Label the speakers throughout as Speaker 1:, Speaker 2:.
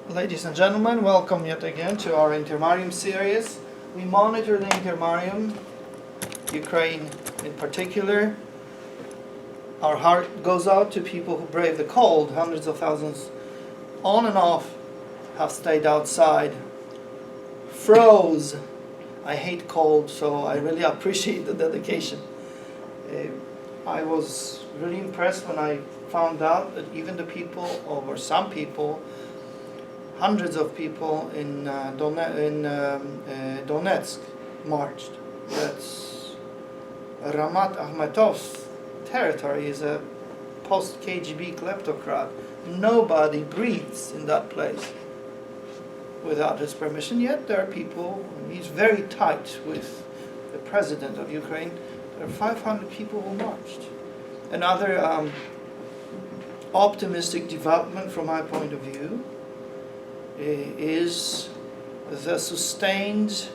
Speaker 1: Ladies and gentlemen, welcome yet again to our Intermarium series. We monitor the Intermarium, Ukraine in particular. Our heart goes out to people who brave the cold. Hundreds of thousands on and off have stayed outside, froze. I hate cold, so I really appreciate the dedication. I was really impressed when I found out that even the people, or some people, hundreds of people in Donetsk marched. That's Ramat Akhmetov's territory. Is a post-KGB kleptocrat. Nobody breathes in that place without his permission. Yet there are people, and he's very tight with the president of Ukraine. There are 500 people who marched. Another optimistic development from my point of view is the sustained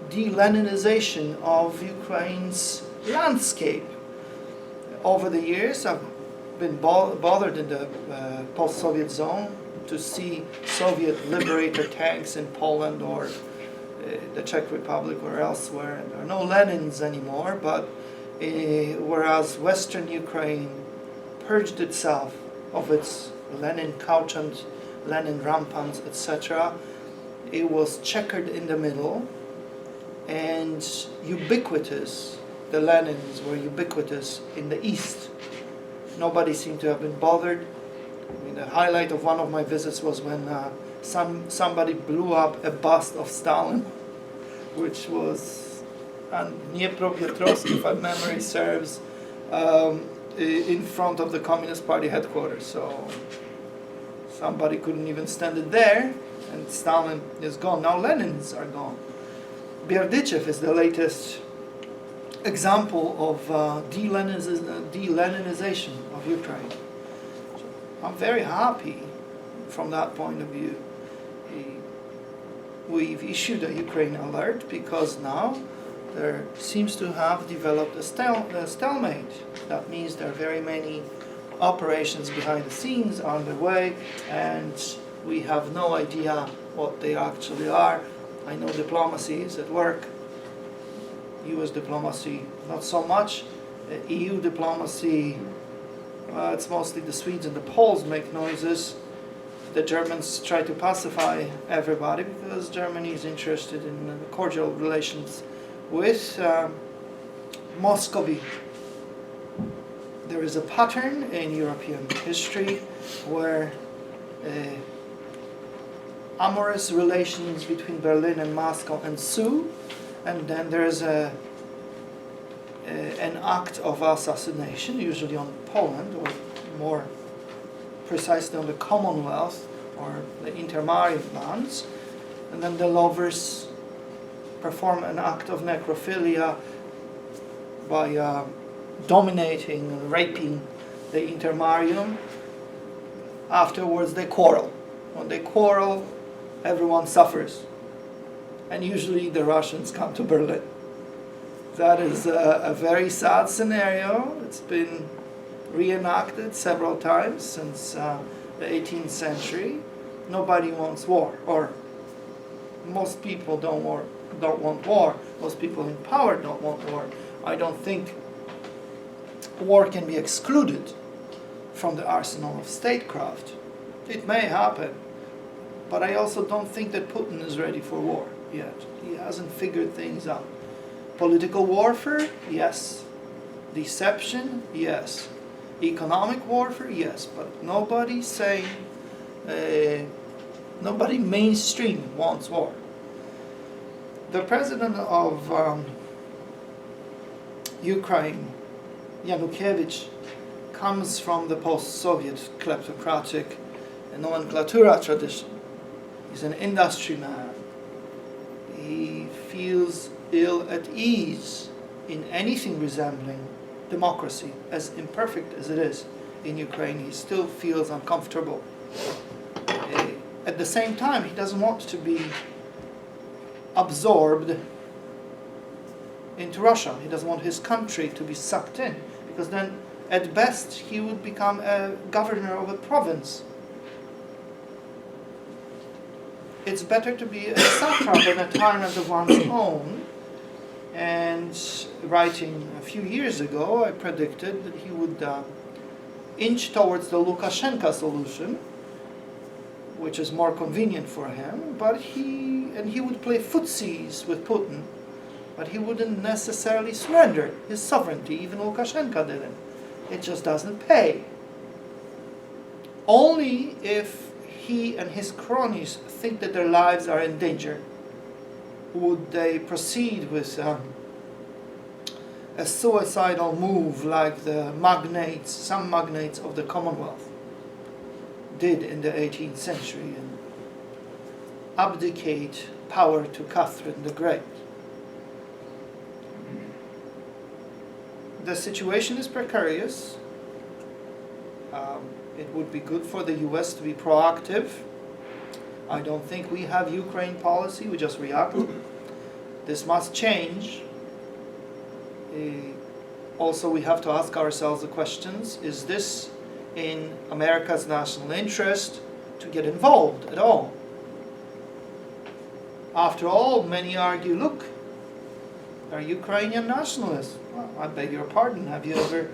Speaker 1: de-Leninization of Ukraine's landscape. Over the years, I've been bothered in the post-Soviet zone to see Soviet liberator tanks in Poland or the Czech Republic or elsewhere. There are no Lenins anymore, but whereas Western Ukraine purged itself of its Lenin couchant, Lenin rampant, etc., it was checkered in the middle and ubiquitous. The Lenins were ubiquitous in the east. Nobody seemed to have been bothered. I mean, the highlight of one of my visits was when somebody blew up a bust of Stalin, which was on Dniepropetrovsk, if my memory serves, in front of the Communist Party headquarters. So somebody couldn't even stand it there, and Stalin is gone. Now Lenins are gone. Berdichev is the latest example of de-Leninization of Ukraine. So I'm very happy from that point of view. We've issued a Ukraine alert because now there seems to have developed a stalemate. That means there are very many operations behind the scenes on the way, and we have no idea what they actually are. I know diplomacy is at work. US diplomacy, not so much. EU diplomacy, it's mostly the Swedes and the Poles make noises. The Germans try to pacify everybody because Germany is interested in cordial relations with Muscovy. There is a pattern in European history where amorous relations between Berlin and Moscow ensue, and then there is an act of assassination, usually on Poland, or more precisely on the Commonwealth or the Intermarium lands, and then the lovers perform an act of necrophilia by dominating and raping the Intermarium. Afterwards they quarrel. When they quarrel, everyone suffers. And usually the Russians come to Berlin. That is a very sad scenario. It's been reenacted several times since the 18th century. Nobody wants war, or most people don't want war. Most people in power don't want war. I don't think war can be excluded from the arsenal of statecraft. It may happen, but I also don't think that Putin is ready for war yet. He hasn't figured things out. Political warfare, yes. Deception, yes. Economic warfare, yes. But nobody mainstream wants war. The president of Ukraine, Yanukovych, comes from the post-Soviet kleptocratic nomenclatura tradition. He's an industry man. He feels ill at ease in anything resembling democracy, as imperfect as it is in Ukraine. He still feels uncomfortable. At the same time, he doesn't want to be absorbed into Russia. He doesn't want his country to be sucked in, because then at best he would become a governor of a province. it's better to be a satrap and a tyrant of one's own. And writing a few years ago, I predicted that he would inch towards the Lukashenko solution, which is more convenient for him, but he would play footsies with Putin, but he wouldn't necessarily surrender his sovereignty. Even Lukashenko didn't. It just doesn't pay. Only if he and his cronies think that their lives are in danger would they proceed with a suicidal move like some magnates of the Commonwealth did in the 18th century and abdicate power to Catherine the Great. The situation is precarious. It would be good for the US to be proactive. I don't think we have Ukraine policy, we just react. This must change. Also, we have to ask ourselves the questions, is this in America's national interest to get involved at all? After all, many argue, look, they're Ukrainian nationalists. Well, I beg your pardon, have you ever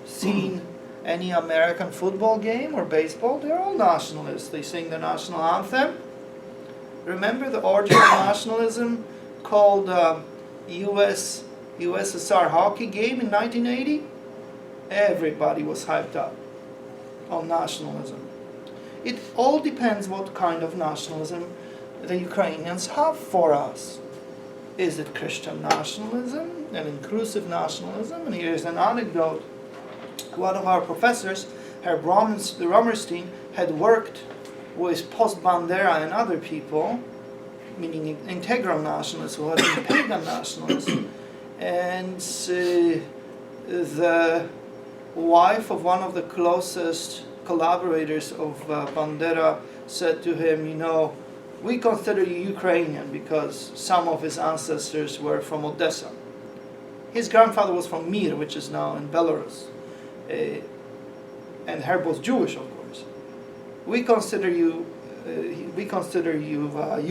Speaker 1: seen any American football game or baseball? They're all nationalists. They sing the national anthem. Remember the origin of nationalism called USSR hockey game in 1980? Everybody was hyped up on nationalism. It all depends what kind of nationalism the Ukrainians have for us. Is it Christian nationalism, an inclusive nationalism? And here's an anecdote. One of our professors, Herr Romerstein, had worked with post-Bandera and other people, meaning integral nationalists who had been pagan nationalists. And the wife of one of the closest collaborators of Bandera said to him, you know, we consider you Ukrainian because some of his ancestors were from Odessa. His grandfather was from Mir, which is now in Belarus. And Herb was Jewish, of course. We consider you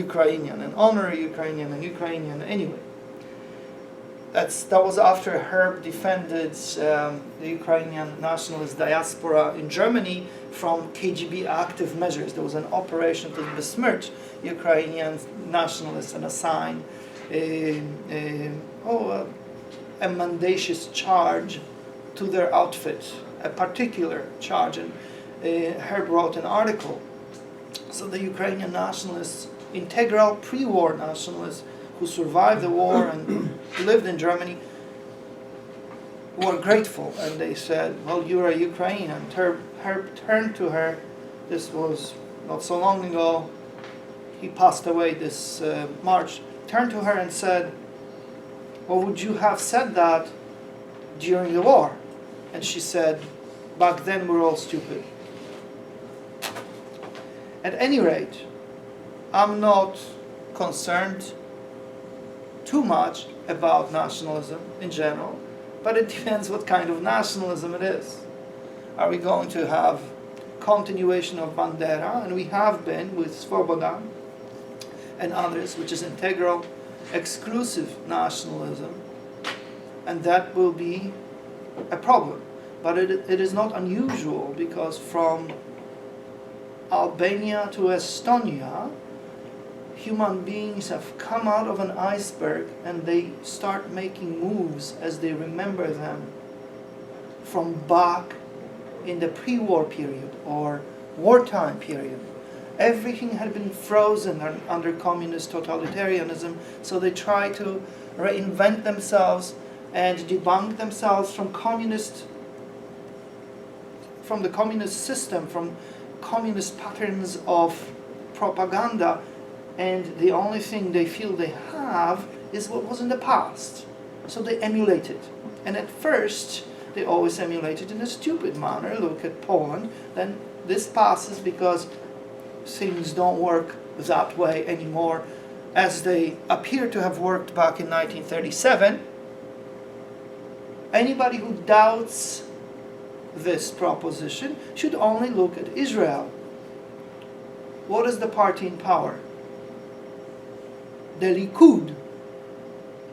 Speaker 1: Ukrainian and honor Ukrainian and Ukrainian anyway. That was after Herb defended the Ukrainian nationalist diaspora in Germany from KGB active measures. There was an operation to besmirch Ukrainian nationalists and assign a mendacious charge to their outfit, a particular charge. And Herb wrote an article. So the Ukrainian nationalists, integral pre-war nationalists, who survived the war and lived in Germany, were grateful, and they said, well, you're a Ukrainian. Herb turned to her, this was not so long ago, he passed away this March, turned to her and said, well, would you have said that during the war? And she said, back then we're all stupid. At any rate, I'm not concerned too much about nationalism in general, but it depends what kind of nationalism it is. Are we going to have continuation of Bandera, and we have been with Svoboda and others, which is integral, exclusive nationalism, and that will be a problem. But it is not unusual, because from Albania to Estonia, human beings have come out of an iceberg and they start making moves as they remember them from back in the pre-war period or wartime period. Everything had been frozen under communist totalitarianism, so they try to reinvent themselves and debunk themselves from the communist system, from communist patterns of propaganda, and the only thing they feel they have is what was in the past. So they emulate it. And at first, they always emulate it in a stupid manner. Look at Poland. Then this passes because things don't work that way anymore as they appear to have worked back in 1937. Anybody who doubts this proposition should only look at Israel. What is the party in power? the Likud.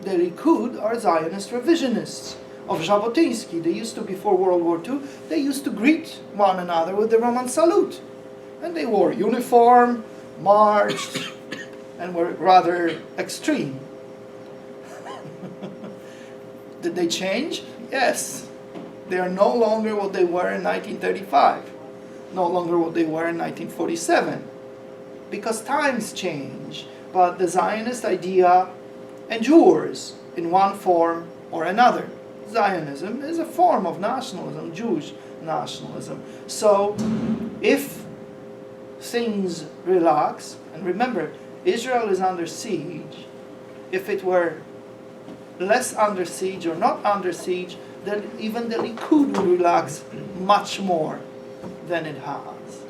Speaker 1: The Likud are Zionist revisionists of Jabotinsky. They used to, before World War II, they used to greet one another with the Roman salute. And they wore uniform, marched, and were rather extreme. Did they change? Yes. They are no longer what they were in 1935. No longer what they were in 1947. Because times change, but the Zionist idea endures in one form or another. Zionism is a form of nationalism, Jewish nationalism. So, if things relax, and remember, Israel is under siege. If it were less under siege or not under siege, then even the Likud would relax much more than it has.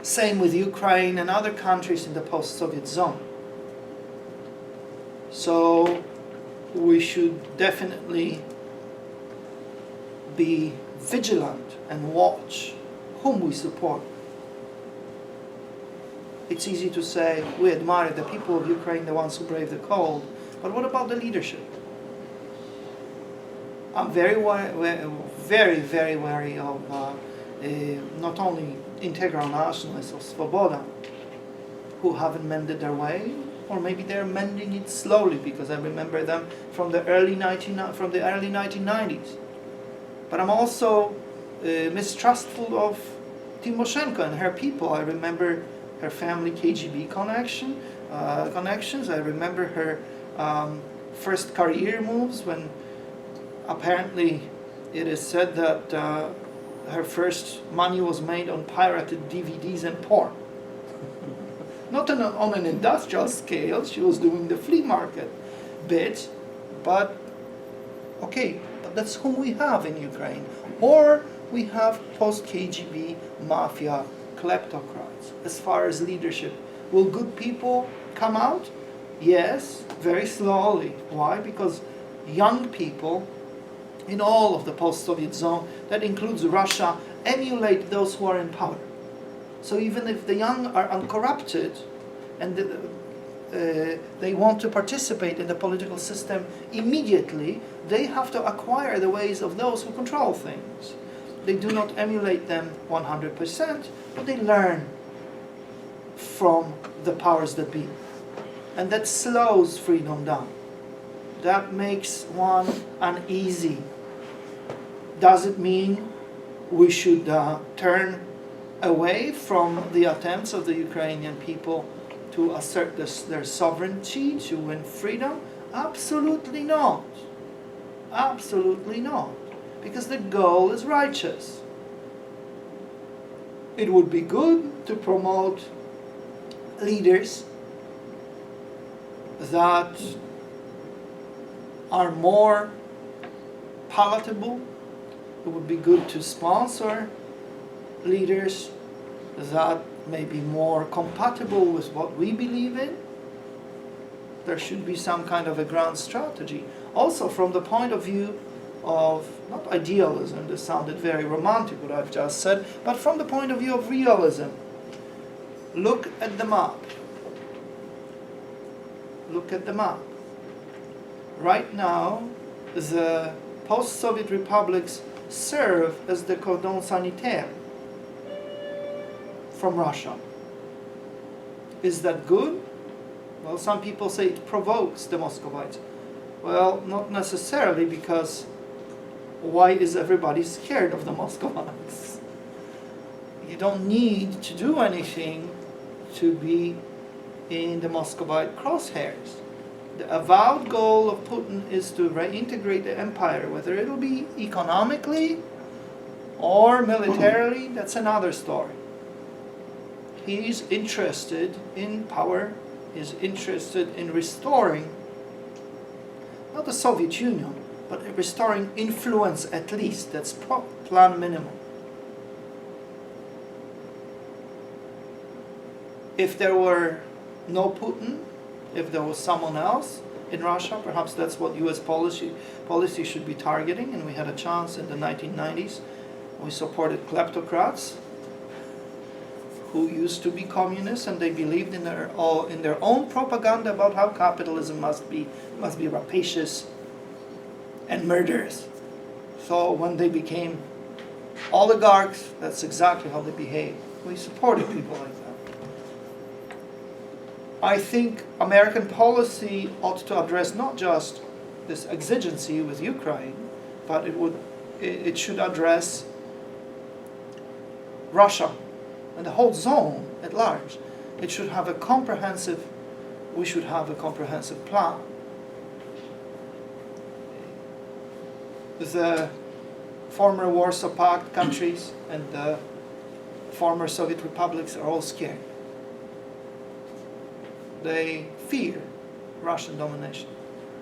Speaker 1: Same with Ukraine and other countries in the post-Soviet zone. So we should definitely be vigilant and watch whom we support. It's easy to say we admire the people of Ukraine, the ones who brave the cold, but what about the leadership? I'm very, very wary of not only integral nationalists of Svoboda, who haven't mended their way, or maybe they're mending it slowly, because I remember them from the early 1990s. But I'm also mistrustful of Tymoshenko and her people. I remember her family KGB connections. I remember her first career moves when apparently it is said that her first money was made on pirated DVDs and porn. Not on an industrial scale, she was doing the flea market bit, but okay, but that's whom we have in Ukraine. Or we have post-KGB mafia kleptocrats. As far as leadership, will good people come out? Yes, very slowly. Why? Because young people in all of the post-Soviet zone, that includes Russia, emulate those who are in power. So even if the young are uncorrupted and they want to participate in the political system immediately, they have to acquire the ways of those who control things. They do not emulate them 100%, but they learn from the powers that be. And that slows freedom down. That makes one uneasy. Does it mean we should turn away from the attempts of the Ukrainian people to assert their sovereignty, to win freedom? Absolutely not. Absolutely not. Because the goal is righteous. It would be good to promote leaders that are more palatable. It would be good to sponsor leaders that may be more compatible with what we believe in. There should be some kind of a grand strategy. Also from the point of view of, not idealism, this sounded very romantic what I've just said, but from the point of view of realism. Look at the map. Look at the map. Right now, the post-Soviet republics serve as the cordon sanitaire from Russia. Is that good? Well, some people say it provokes the Muscovites. Well, not necessarily, because why is everybody scared of the Muscovites? You don't need to do anything to be in the Muscovite crosshairs. The avowed goal of Putin is to reintegrate the empire, whether it'll be economically or militarily, that's another story. He's interested in power, he's interested in restoring, not the Soviet Union, but restoring influence at least. That's plan minimum. If there were no Putin, if there was someone else in Russia, perhaps that's what US policy should be targeting, and we had a chance in the 1990s. We supported kleptocrats who used to be communists, and they believed in their own propaganda about how capitalism must be rapacious and murderous. So when they became oligarchs, that's exactly how they behaved. We supported people like that. I think American policy ought to address not just this exigency with Ukraine, but it should address Russia and the whole zone at large. We should have a comprehensive plan. The former Warsaw Pact countries and the former Soviet republics are all scared. They fear Russian domination.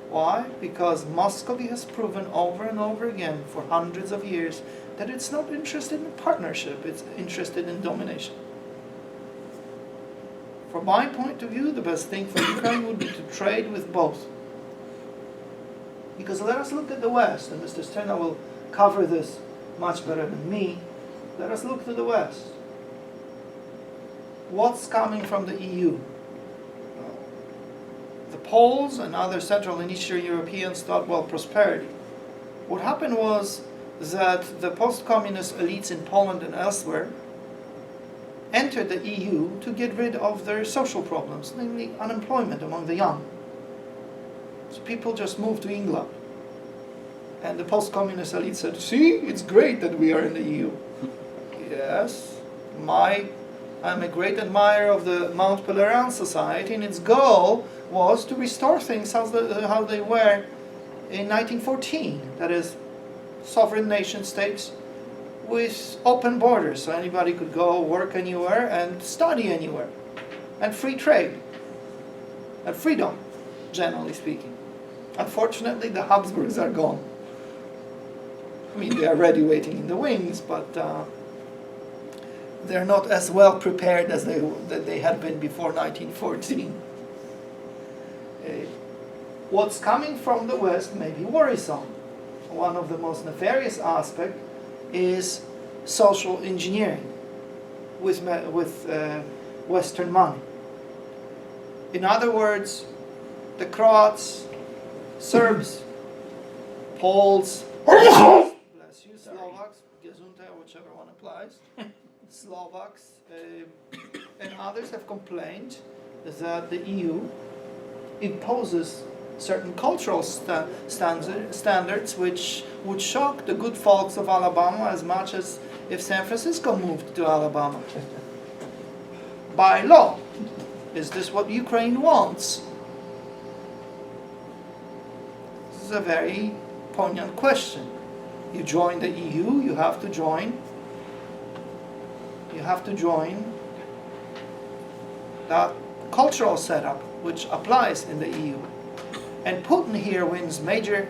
Speaker 1: Why? Because Moscow has proven over and over again for hundreds of years that it's not interested in partnership, it's interested in domination. From my point of view, the best thing for Ukraine would be to trade with both. Because let us look at the West, and Mr. Styrna will cover this much better than me. Let us look to the West. What's coming from the EU? The Poles and other Central and Eastern Europeans thought, well, prosperity. What happened was that the post-communist elites in Poland and elsewhere entered the EU to get rid of their social problems, namely unemployment among the young. So people just moved to England. And the post-communist elite said, see, it's great that we are in the EU. Yes, I'm a great admirer of the Mount Pelerin Society, and its goal was to restore things how they were in 1914. That is, sovereign nation states with open borders, so anybody could go work anywhere and study anywhere, and free trade, and freedom, generally speaking. Unfortunately, the Habsburgs are gone. I mean, they are ready waiting in the wings, but they're not as well prepared as they had been before 1914. What's coming from the West may be worrisome. One of the most nefarious aspects is social engineering with Western money. In other words, the Croats, Serbs, Poles, bless you, Slovaks, Gesundheit, whichever one applies, Slovaks, and others have complained that the EU imposes certain cultural standards which would shock the good folks of Alabama as much as if San Francisco moved to Alabama. By law, is this what Ukraine wants? This is a very poignant question. You join the EU, you have to join that cultural setup which applies in the EU. And Putin here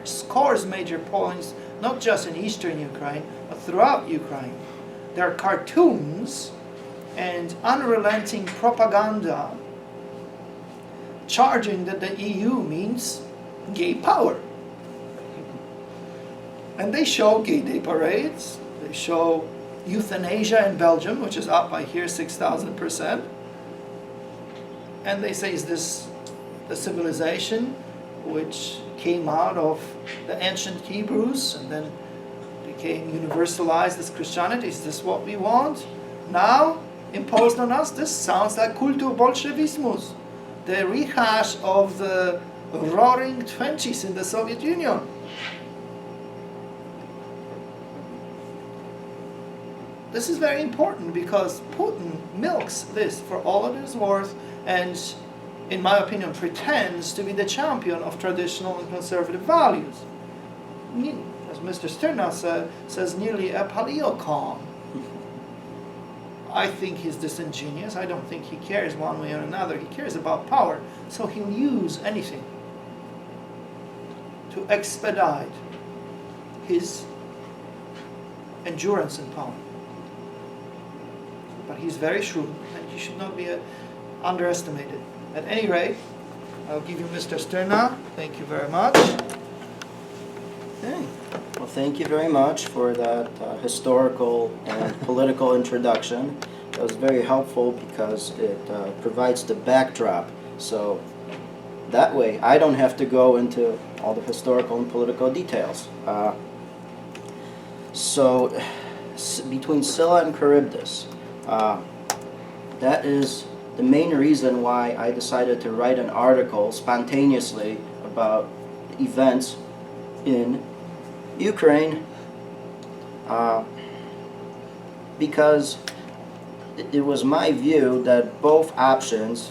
Speaker 1: scores major points, not just in eastern Ukraine, but throughout Ukraine. There are cartoons and unrelenting propaganda charging that the EU means gay power. And they show gay day parades, they show euthanasia in Belgium, which is up by here 6,000%. And they say, is this the civilization which came out of the ancient Hebrews and then became universalized as Christianity? Is this what we want? Now, imposed on us, this sounds like Kulturbolshevismus, the rehash of the roaring 20s in the Soviet Union. This is very important because Putin milks this for all it is worth and, in my opinion, pretends to be the champion of traditional and conservative values. As Mr. Styrna says, nearly a paleocon. I think he's disingenuous. I don't think he cares one way or another. He cares about power, so he'll use anything to expedite his endurance in power. But he's very shrewd, and he should not be underestimated. At any rate, I'll give you Mr. Styrna. Thank you very much.
Speaker 2: Okay. Well, thank you very much for that historical and political introduction was very helpful because it provides the backdrop. So that way, I don't have to go into all the historical and political details. So between Scylla and Charybdis, that is the main reason why I decided to write an article spontaneously about events in Ukraine, because it was my view that both options,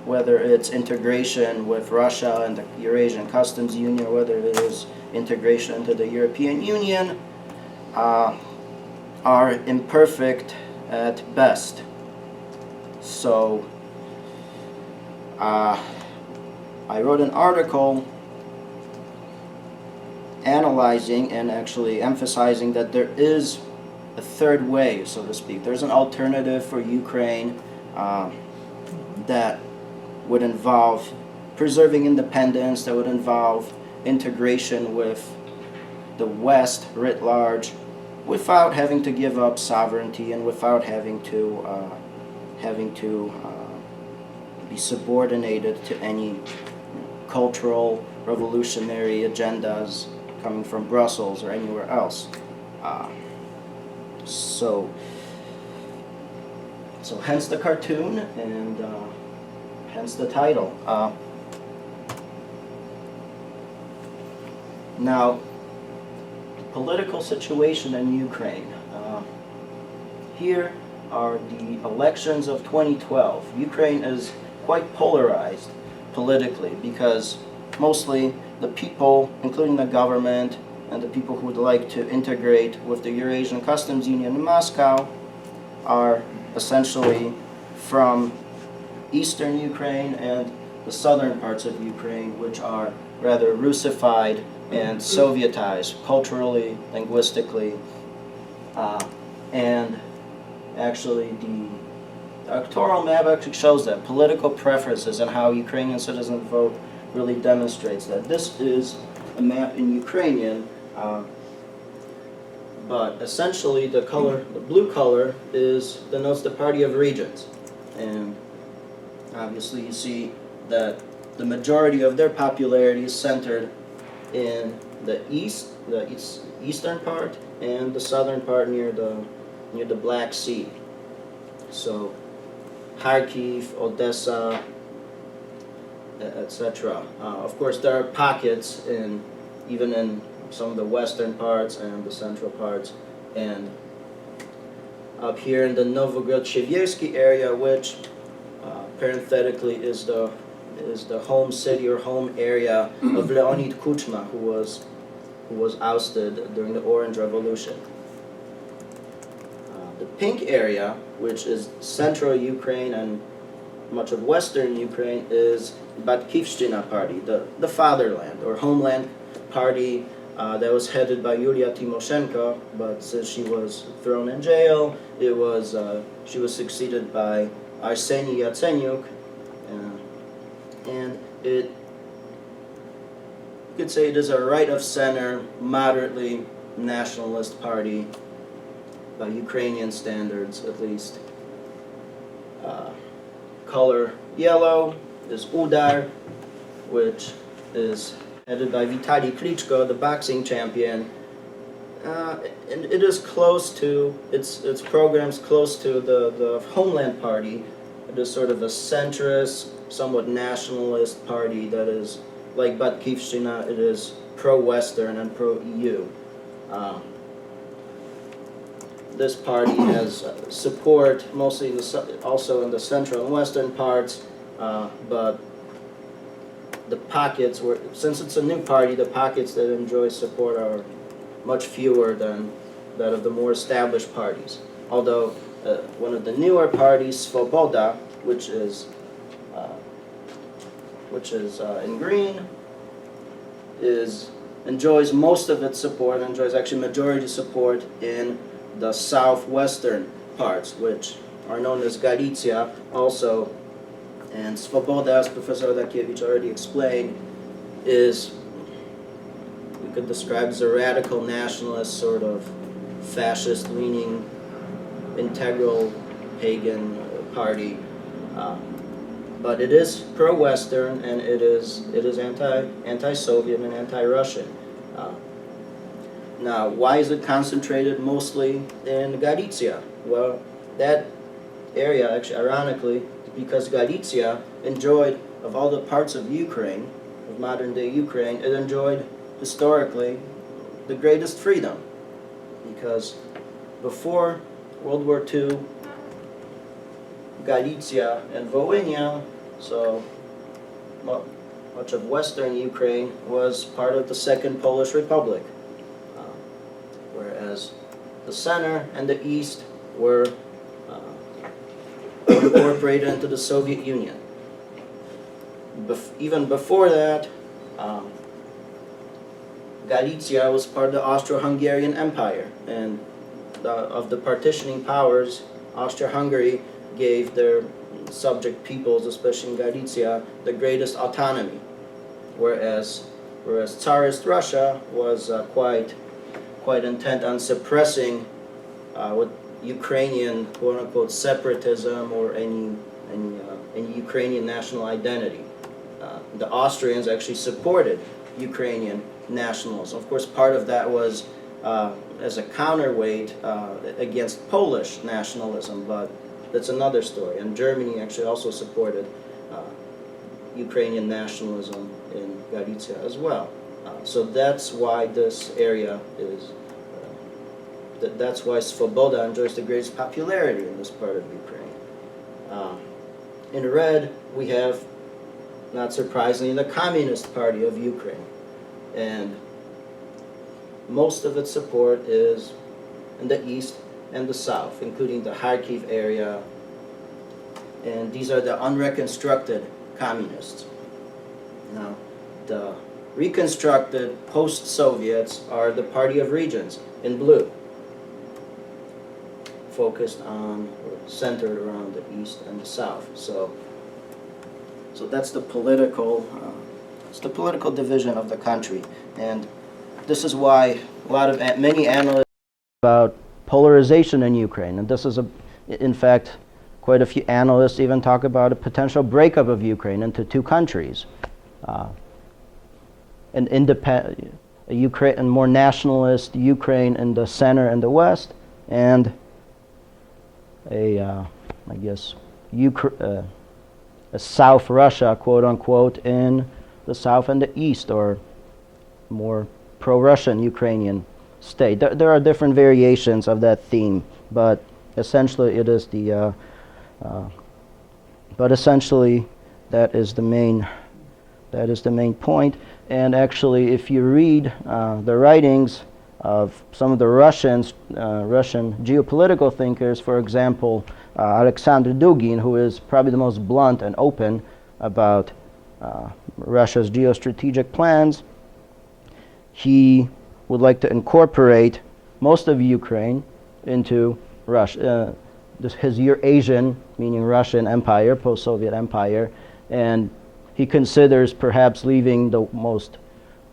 Speaker 2: whether it's integration with Russia and the Eurasian Customs Union, or whether it is integration into the European Union, are imperfect at best. So I wrote an article analyzing and actually emphasizing that there is a third way, so to speak. There's an alternative for Ukraine that would involve preserving independence, that would involve integration with the West writ large, without having to give up sovereignty and without having to be subordinated to any cultural revolutionary agendas coming from Brussels or anywhere else. So hence the cartoon, and hence the title. Now, political situation in Ukraine. Here are the elections of 2012. Ukraine is quite polarized politically because mostly the people, including the government and the people who would like to integrate with the Eurasian Customs Union in Moscow, are essentially from eastern Ukraine and the southern parts of Ukraine, which are rather Russified and Sovietized culturally, linguistically, and actually the electoral map actually shows that political preferences and how Ukrainian citizens vote really demonstrates that. This is a map in Ukrainian, but essentially the color, the blue color, denotes the Party of Regions, and obviously you see that the majority of their popularity is centered in the eastern part and the southern part near the Black Sea. So Kharkiv, Odessa, etc. Of course, there are pockets even in some of the western parts and the central parts, and up here in the Novograd-Chevyersky area, which parenthetically is the home city or home area of Leonid Kuchma, who was ousted during the Orange Revolution. The pink area, which is central Ukraine and much of western Ukraine, is Batkivshchina party, the fatherland or homeland party that was headed by Yulia Tymoshenko, but since she was thrown in jail, she was succeeded by Arseny Yatsenyuk, and you could say it is a right-of-center, moderately nationalist party, by Ukrainian standards at least. Color yellow is Udar, which is headed by Vitaly Klitschko, the boxing champion, and it is close to its programs close to the Homeland Party. It is sort of a centrist, somewhat nationalist party that is like Batkivshchina. It is pro-Western and pro-EU. This party has support mostly also in the central and western parts, but the pockets since it's a new party, the pockets that enjoy support are much fewer than that of the more established parties. Although one of the newer parties, Svoboda, which is in green, enjoys most of its support, enjoys actually majority support in the southwestern parts, which are known as Galicia also. And Svoboda, as Professor Odakiewicz already explained, we could describe as a radical nationalist, sort of fascist-leaning, integral pagan party, but it is pro-Western, and it is anti-Soviet and anti-Russian. Now, why is it concentrated mostly in Galicia? Well, that area, actually, ironically, because Galicia enjoyed, of all the parts of Ukraine, of modern-day Ukraine, it enjoyed historically the greatest freedom, because before World War II, Galicia and Volhynia, so much of western Ukraine, was part of the Second Polish Republic, whereas the center and the east were incorporated into the Soviet Union. Even before that, Galicia was part of the Austro-Hungarian Empire, and of the partitioning powers, Austria-Hungary gave their subject peoples, especially in Galicia, the greatest autonomy, whereas Tsarist Russia was quite intent on suppressing what Ukrainian quote-unquote separatism or any Ukrainian national identity. The Austrians actually supported Ukrainian nationalism. Of course, part of that was as a counterweight against Polish nationalism, but that's another story. And Germany actually also supported Ukrainian nationalism in Galicia as well. So that's why this area is, that's why Svoboda enjoys the greatest popularity in this part of Ukraine. In red, we have, not surprisingly, the Communist Party of Ukraine. And most of its support is in the east and the south, including the Kharkiv area. And these are the unreconstructed communists. Now, the reconstructed post-Soviets are the Party of Regions in blue, focused on or centered around the east and the south. So that's the political division of the country, and this is why many analysts about polarization in Ukraine, and this is in fact, quite a few analysts even talk about a potential breakup of Ukraine into two countries, an independent Ukraine and more nationalist Ukraine in the center and the west, and a South Russia, quote unquote, in the south and the east, or more pro-Russian Ukrainian state. There are different variations of that theme, but essentially it is essentially that is the main point. And actually, if you read the writings of some of the Russian geopolitical thinkers, for example, Alexander Dugin, who is probably the most blunt and open about Russia's geostrategic plans, he would like to incorporate most of Ukraine into Russia, his Eurasian, meaning Russian empire, post-Soviet empire, and he considers perhaps leaving the most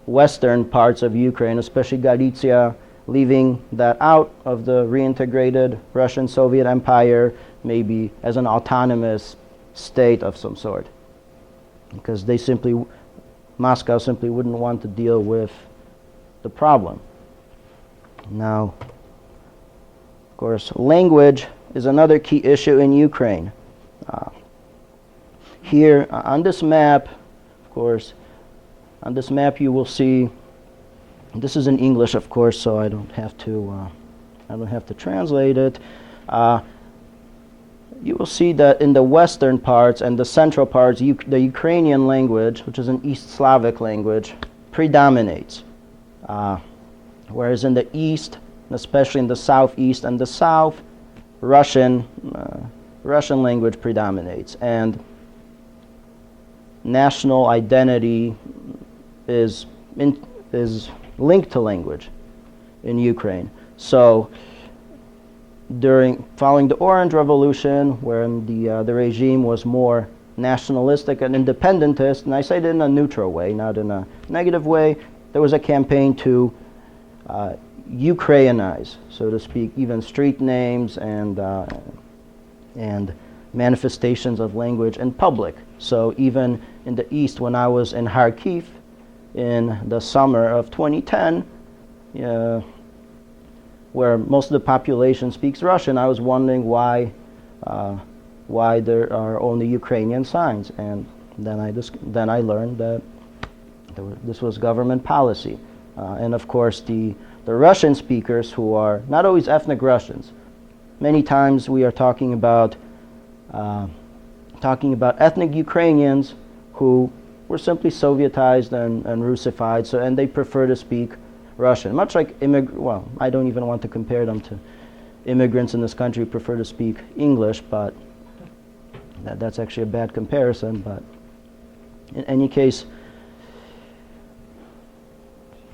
Speaker 2: western parts of Ukraine, especially Galicia, leaving that out of the reintegrated Russian-Soviet empire, maybe as an autonomous state of some sort, because Moscow simply wouldn't want to deal with the problem. Now, of course, language is another key issue in Ukraine. Here on this map, of course, on this map you will see, this is in English, of course, so I don't have to translate it. You will see that in the western parts and the central parts, the Ukrainian language, which is an East Slavic language, predominates. Whereas in the east, especially in the southeast and the south, Russian language predominates, and national identity is linked to language in Ukraine. So following the Orange Revolution, when the regime was more nationalistic and independentist, and I say it in a neutral way, not in a negative way, there was a campaign to Ukrainianize, so to speak, even street names and and manifestations of language in public. So even in the East, when I was in Kharkiv in the summer of 2010, where most of the population speaks Russian, I was wondering why there are only Ukrainian signs, and then I learned that this was government policy, and of course the Russian speakers, who are not always ethnic Russians. Many times we are talking about ethnic Ukrainians who were simply Sovietized and Russified, and they prefer to speak Russian. Much like I don't even want to compare them to immigrants in this country who prefer to speak English, but that's actually a bad comparison. But in any case,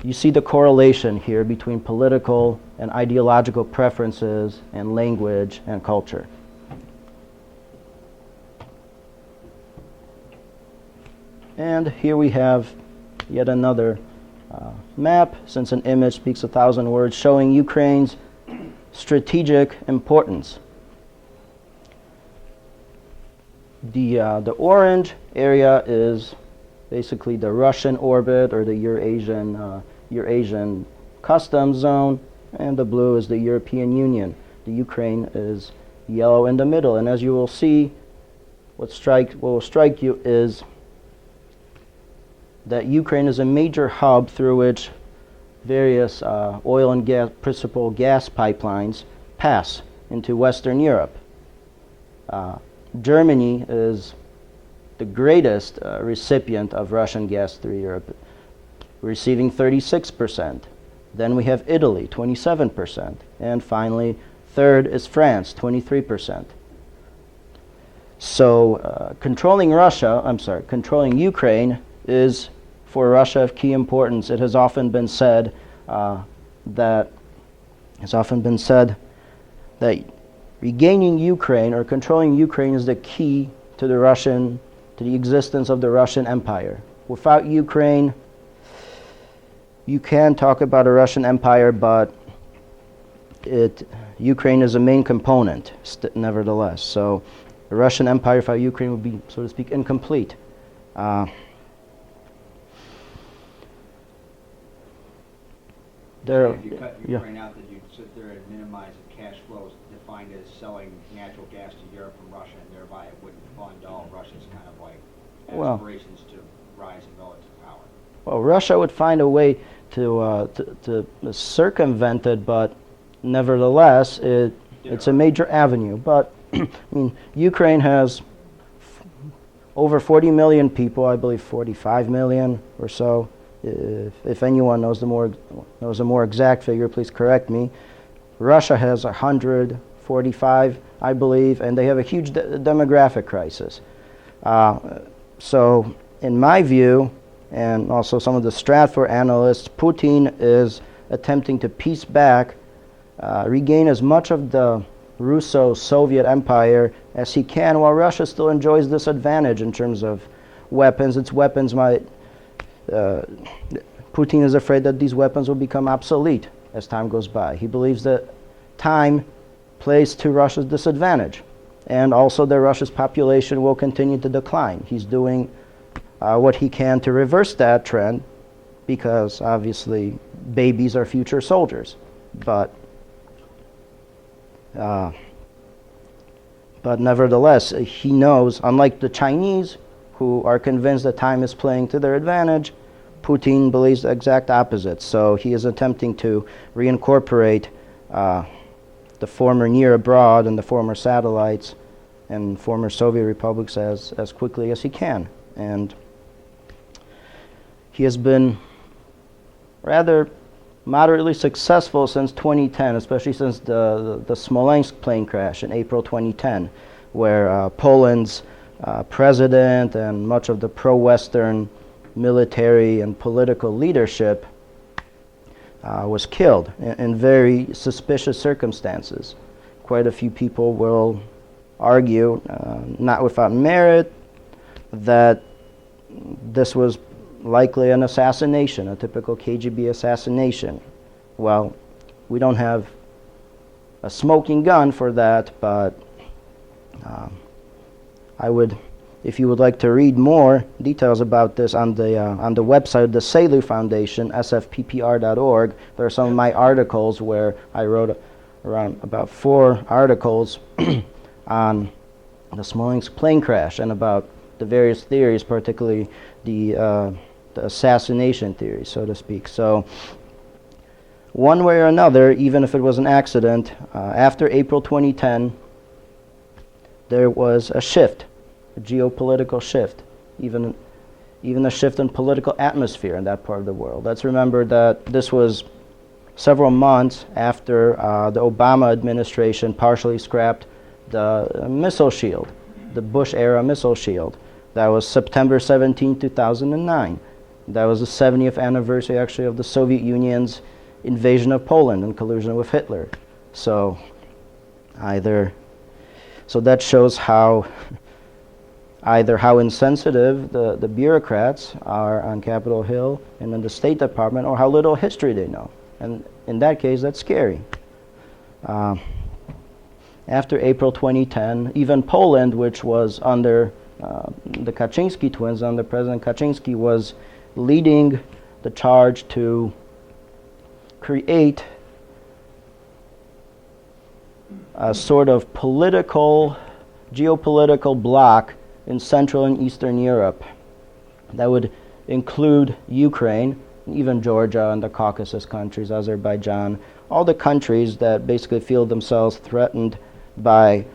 Speaker 2: you see the correlation here between political and ideological preferences and language and culture. And here we have yet another map, since an image speaks 1,000 words, showing Ukraine's strategic importance. The orange area is basically the Russian orbit, or the Eurasian customs zone, and the blue is the European Union. The Ukraine is yellow in the middle, and as you will see, what will strike you is that Ukraine is a major hub through which various oil and gas, principal gas pipelines pass into Western Europe. Germany is the greatest recipient of Russian gas through Europe, receiving 36%. Then we have Italy, 27%. And finally, third is France, 23%. So controlling Ukraine is for Russia of key importance. It has often been said that regaining Ukraine or controlling Ukraine is the key to the existence of the Russian Empire. Without Ukraine, you can talk about a Russian Empire, but Ukraine is a main component, nevertheless. So the Russian Empire without Ukraine would be, so to speak, incomplete.
Speaker 3: If you cut Ukraine out, then you'd sit there and minimize the cash flows defined as selling natural gas to Europe from Russia, and thereby it wouldn't fund all Russia's kind of like aspirations to rise in relative power.
Speaker 2: Well, Russia would find a way to circumvent it, but nevertheless, it's a major avenue. But I mean, Ukraine has over 40 million people, I believe 45 million or so. If anyone knows a more exact figure, please correct me. Russia has 145, I believe, and they have a huge demographic crisis. So, in my view, and also some of the Stratfor analysts, Putin is attempting to piece back, regain as much of the Russo-Soviet empire as he can, while Russia still enjoys this advantage in terms of weapons. Its weapons might... Putin is afraid that these weapons will become obsolete as time goes by. He believes that time plays to Russia's disadvantage, and also that Russia's population will continue to decline. He's doing what he can to reverse that trend, because obviously babies are future soldiers. But nevertheless, he knows, unlike the Chinese, who are convinced that time is playing to their advantage, Putin believes the exact opposite. So he is attempting to reincorporate the former near abroad and the former satellites and former Soviet republics as quickly as he can. And he has been rather moderately successful since 2010, especially since the Smolensk plane crash in April 2010, where Poland's president and much of the pro-Western military and political leadership was killed in very suspicious circumstances. Quite a few people will argue, not without merit, that this was likely an assassination, a typical KGB assassination. Well, we don't have a smoking gun for that, but I would, if you would like to read more details about this on the website of the Selu Foundation, sfppr.org, there are some of my articles where I wrote around about 4 articles on the Smolensk plane crash and about the various theories, particularly the assassination theory, so to speak. So one way or another, even if it was an accident, after April 2010, there was a shift, a geopolitical shift, even a shift in political atmosphere in that part of the world. Let's remember that this was several months after the Obama administration partially scrapped the missile shield, the Bush-era missile shield. That was September 17, 2009. That was the 70th anniversary, actually, of the Soviet Union's invasion of Poland in collusion with Hitler. So that shows how insensitive the bureaucrats are on Capitol Hill and in the State Department, or how little history they know. And in that case, that's scary. After April 2010, even Poland, which was under the Kaczynski twins, under President Kaczynski, was leading the charge to create a sort of geopolitical bloc in Central and Eastern Europe that would include Ukraine, even Georgia and the Caucasus countries, Azerbaijan, all the countries that basically feel themselves threatened by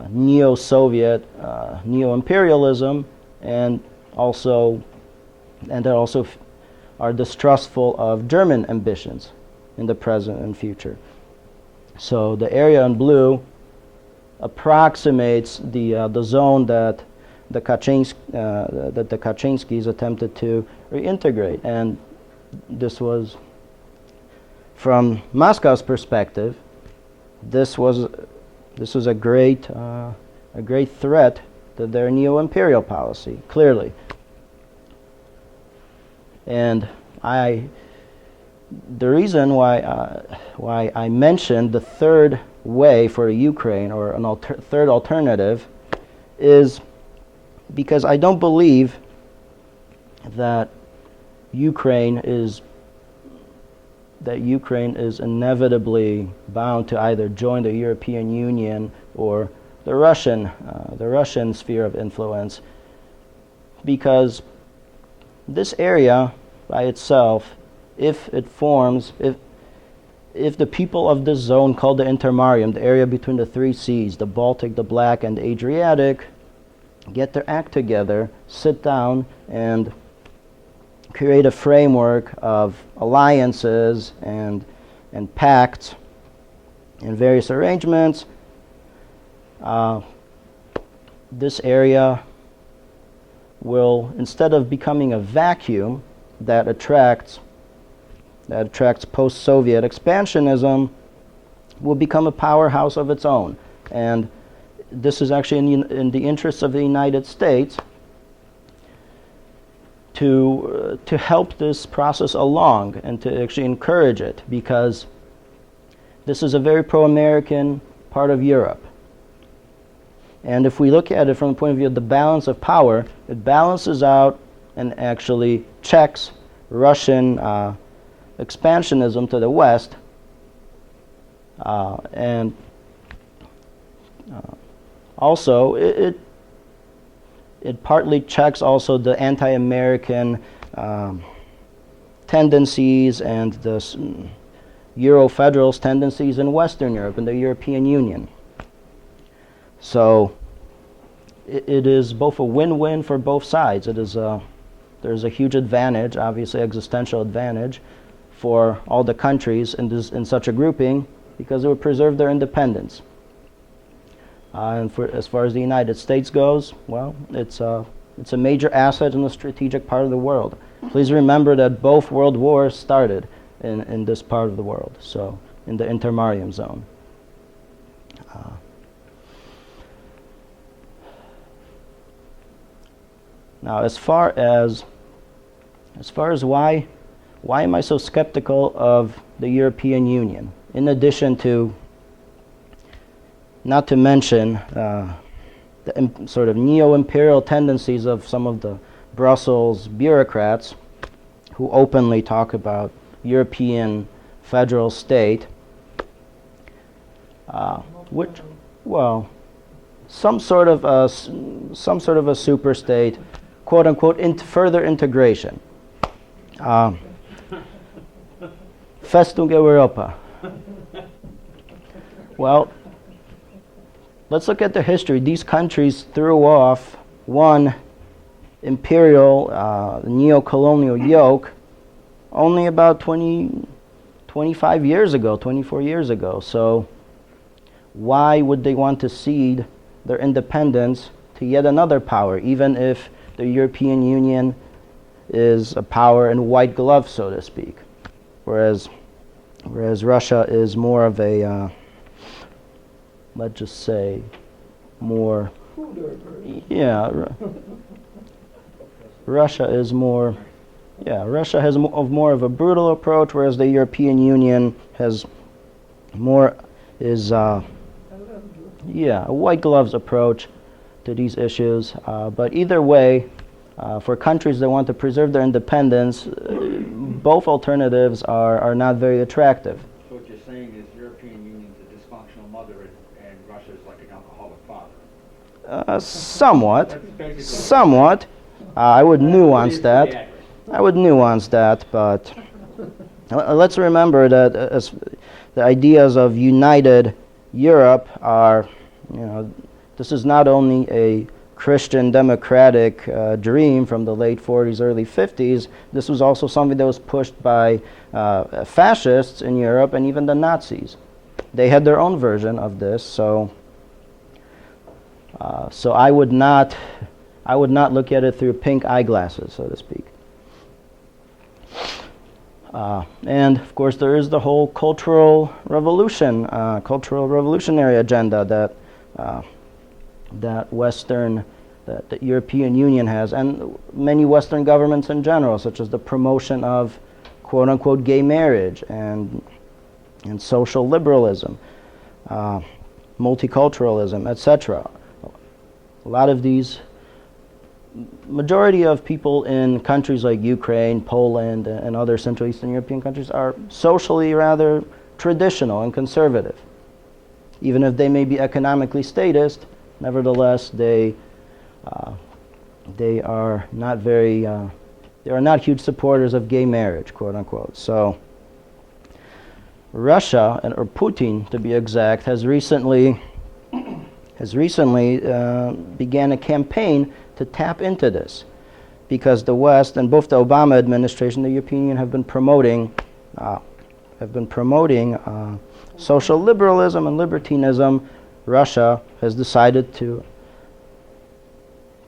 Speaker 2: neo-Soviet, neo-imperialism, and they also are distrustful of German ambitions in the present and future. So the area in blue approximates the zone that the Kaczynskis attempted to reintegrate, and this was, from Moscow's perspective, this was a great threat to their neo-imperial policy, clearly. And the reason why I mentioned the third way for Ukraine, or third alternative, is because I don't believe that Ukraine is inevitably bound to either join the European Union or the Russian sphere of influence, because this area by itself, if the people of this zone called the Intermarium, the area between the 3 seas, the Baltic, the Black, and the Adriatic, get their act together, sit down, and create a framework of alliances and pacts and various arrangements, this area will, instead of becoming a vacuum that attracts post-Soviet expansionism, will become a powerhouse of its own. And this is actually in the interests of the United States to help this process along and to actually encourage it, because this is a very pro-American part of Europe. And if we look at it from the point of view of the balance of power, it balances out and actually checks Russian expansionism to the west, and also it partly checks also the anti-American tendencies and the Euro-federalist tendencies in Western Europe and the European Union. So it is both a win-win for both sides. There's a huge advantage, obviously existential advantage, for all the countries in such a grouping, because it would preserve their independence. And as far as the United States goes, well, it's a major asset in the strategic part of the world. Please remember that both world wars started in this part of the world, so in the Intermarium zone. Now, as far as why am I so skeptical of the European Union? In addition to not to mention the sort of neo-imperial tendencies of some of the Brussels bureaucrats who openly talk about European federal state, which, well, some sort of a super state, quote unquote, further integration. Festung Europa. Well, let's look at the history. These countries threw off one imperial neo-colonial yoke only about 25 years ago, 24 years ago. So why would they want to cede their independence to yet another power, even if the European Union is a power in white gloves, so to speak? Whereas Russia is more of a, let's just say, more, Russia is more, Russia has more of a brutal approach, whereas the European Union has more, a white gloves approach to these issues. But either way, for countries that want to preserve their independence, both alternatives are not very attractive.
Speaker 3: So what you're saying is European Union's a dysfunctional mother and Russia's like an alcoholic father?
Speaker 2: Somewhat. I would nuance that. But let's remember that the ideas of united Europe are, this is not only a Christian democratic dream from the late 40s, early 50s. This was also something that was pushed by fascists in Europe and even the Nazis. They had their own version of this, so I would not look at it through pink eyeglasses, so to speak. And of course, there is the whole cultural revolutionary agenda that the European Union has, and many Western governments in general, such as the promotion of quote-unquote gay marriage and social liberalism, multiculturalism, etc. A lot of these, majority of people in countries like Ukraine, Poland, and other Central Eastern European countries are socially rather traditional and conservative. Even if they may be economically statist, nevertheless, they are not huge supporters of gay marriage, quote unquote. So Russia, or Putin to be exact, has recently began a campaign to tap into this, because the West and both the Obama administration, the European Union, have been promoting social liberalism and libertinism. Russia has decided to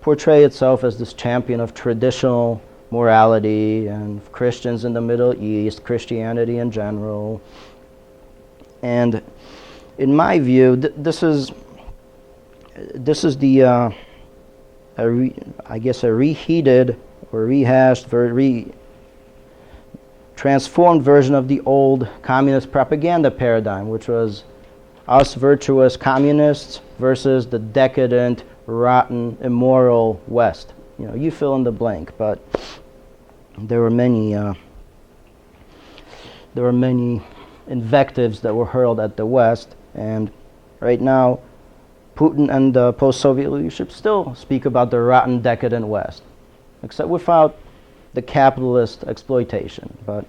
Speaker 2: portray itself as this champion of traditional morality and Christians in the Middle East, Christianity in general. And in my view, this is the a reheated or rehashed, transformed version of the old communist propaganda paradigm, which was us virtuous communists versus the decadent, rotten, immoral West. You fill in the blank, but there were many invectives that were hurled at the West, and right now Putin and the post-Soviet leadership still speak about the rotten, decadent West, except without the capitalist exploitation. But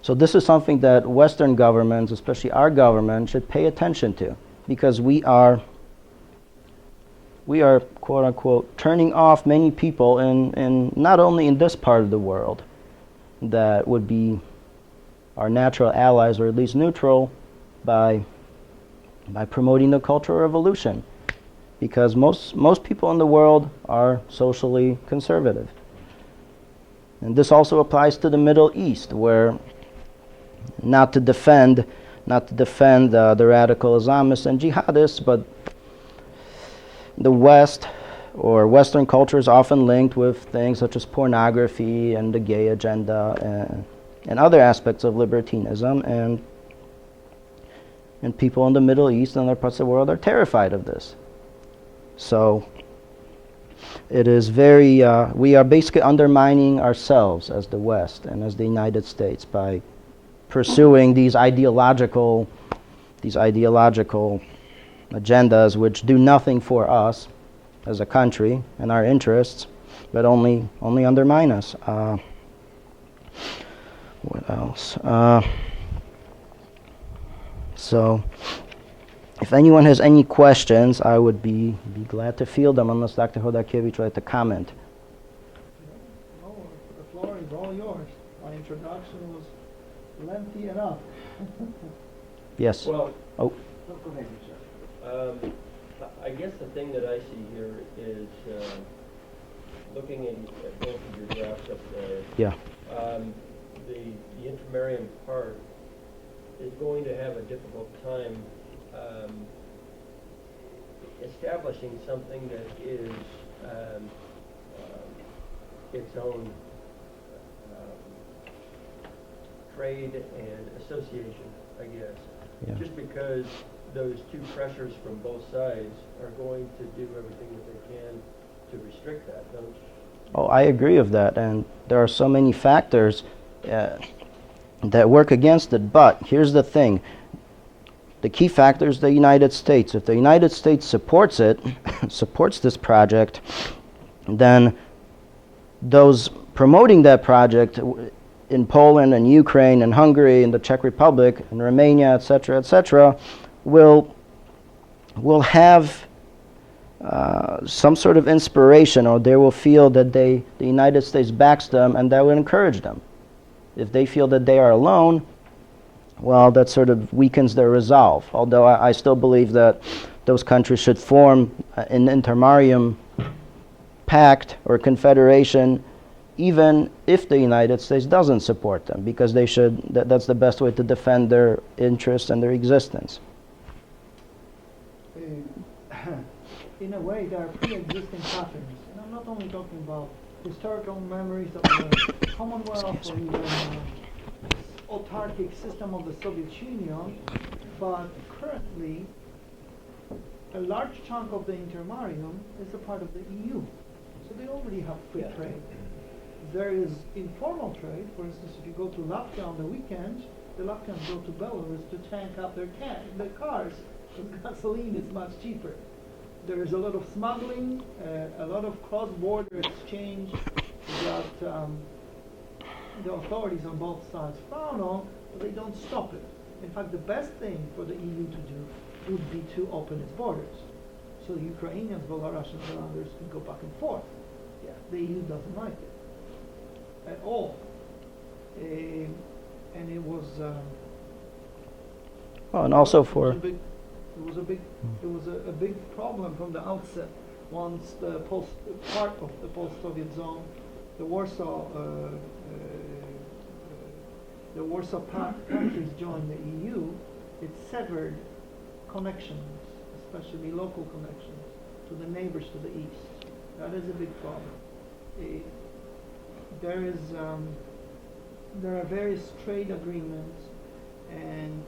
Speaker 2: so this is something that Western governments, especially our government, should pay attention to, because we are quote unquote turning off many people in not only in this part of the world that would be our natural allies, or at least neutral, by promoting the Cultural Revolution, because most people in the world are socially conservative. And this also applies to the Middle East, where not to defend the radical Islamists and jihadists, but the West or Western culture is often linked with things such as pornography and the gay agenda and other aspects of libertinism. And and people in the Middle East and other parts of the world are terrified of this. So it is very, we are basically undermining ourselves as the West and as the United States by pursuing these ideological agendas which do nothing for us as a country and our interests, but only undermine us. What else? So, if anyone has any questions, I would be glad to field them, unless Dr. Hodakiewicz would like to comment.
Speaker 1: No, the floor is all yours. My introduction was lengthy enough.
Speaker 2: Yes.
Speaker 4: Well,
Speaker 2: Oh.
Speaker 3: Go ahead, sir.
Speaker 4: I guess the thing that I see here is looking at both of your graphs up there.
Speaker 2: Yeah.
Speaker 4: The Intermarium part is going to have a difficult time establishing something that is its own trade and association, I guess.
Speaker 2: Yeah.
Speaker 4: Just because those two pressures from both sides are going to do everything that they can to restrict that, don't you?
Speaker 2: Oh, I agree with that, and there are so many factors that work against it. But here's the thing: the key factor is the United States. If the United States supports it, supports this project, then those promoting that project in Poland and Ukraine and Hungary and the Czech Republic and Romania, etc., will have some sort of inspiration, or they will feel that the United States backs them, and that will encourage them. If they feel that they are alone, well, that sort of weakens their resolve. Although I still believe that those countries should form an Intermarium pact or confederation, even if the United States doesn't support them, because they should. That's the best way to defend their interests and their existence.
Speaker 1: In a way, there are pre-existing patterns. And I'm not only talking about historical memories of the Commonwealth or even autarkic system of the Soviet Union, but currently a large chunk of the Intermarium is a part of the EU. So they already have free trade. There is informal trade. For instance, if you go to Latvia on the weekend, the Latvians go to Belarus to tank up their cars because gasoline is much cheaper. There is a lot of smuggling, a lot of cross-border exchange that the authorities on both sides frown on, but they don't stop it. In fact, the best thing for the EU to do would be to open its borders. So the Ukrainians, Belarusians, and others can go back and forth. Yeah, the EU doesn't like it at all. And it was...
Speaker 2: and also
Speaker 1: it was a big problem from the outset. Once the part of the post-Soviet zone, the Warsaw Pact countries joined the EU, it severed connections, especially local connections, to the neighbors to the east. That is a big problem. There are various trade agreements and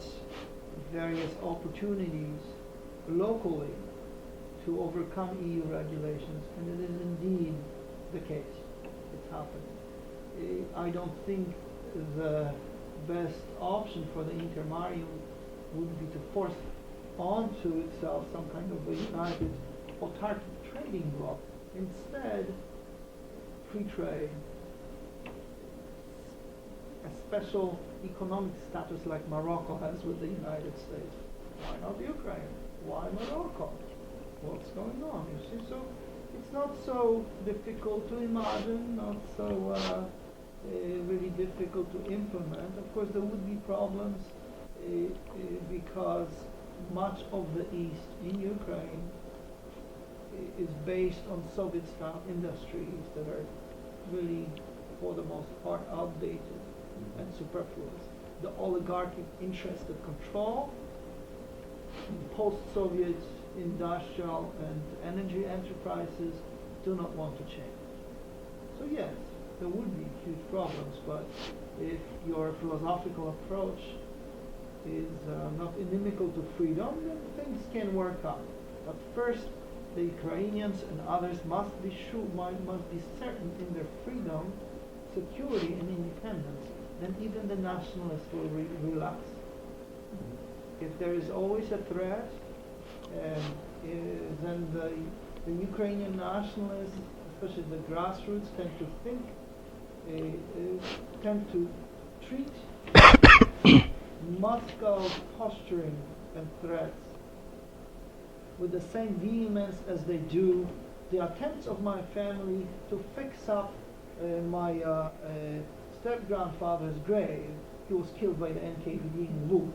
Speaker 1: various opportunities locally to overcome EU regulations, and it is indeed the case. It's happening. I don't think the best option for the Intermarium would be to force onto itself some kind of a united autarkic trading bloc. Instead, free trade, a special economic status like Morocco has with the United States. Why not Ukraine? Why Morocco? What's going on? You see, so it's not so difficult to imagine, not so really difficult to implement. Of course, there would be problems because much of the east in Ukraine is based on Soviet-style industries that are really, for the most part, outdated and superfluous. The oligarchic interested control, post-Soviet industrial and energy enterprises do not want to change. So yes, there would be huge problems, but if your philosophical approach is not inimical to freedom, then things can work out. But first, the Ukrainians and others must be sure, must be certain in their freedom, security, and independence. Then even the nationalists will relax. If there is always a threat, then the Ukrainian nationalists, especially the grassroots, tend to treat Moscow's posturing and threats with the same vehemence as they do the attempts of my family to fix up my step-grandfather's grave. He was killed by the NKVD in Lviv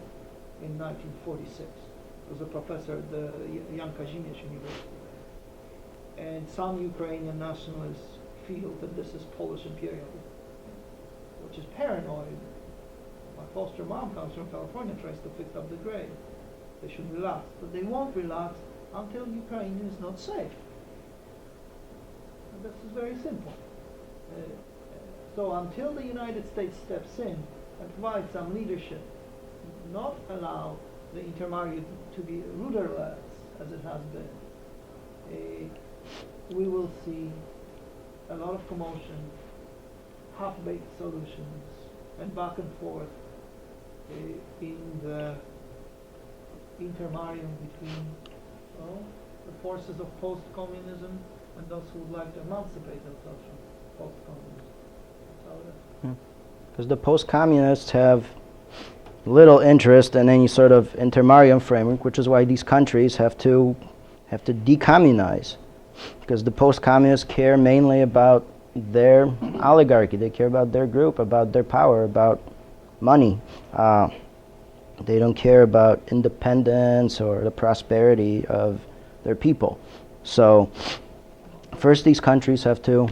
Speaker 1: in 1946. He was a professor at the Jan Kazimierz University. And some Ukrainian nationalists feel that this is Polish imperialism, which is paranoid. My foster mom comes from California, tries to fix up the grave. They should relax, but they won't relax until Ukraine is not safe. And this is very simple. So until the United States steps in and provides some leadership, not allow the Intermarium to be rudderless as it has been, we will see a lot of commotion, half-baked solutions, and back and forth in the intermarium between the forces of post-communism and those who would like to emancipate themselves from post-communism. That's how it is.
Speaker 2: Because the post-communists have little interest in any sort of intermarium framework, which is why these countries have to decommunize. Because the post-communists care mainly about their oligarchy. They care about their group, about their power, about money. They don't care about independence or the prosperity of their people. So first these countries have to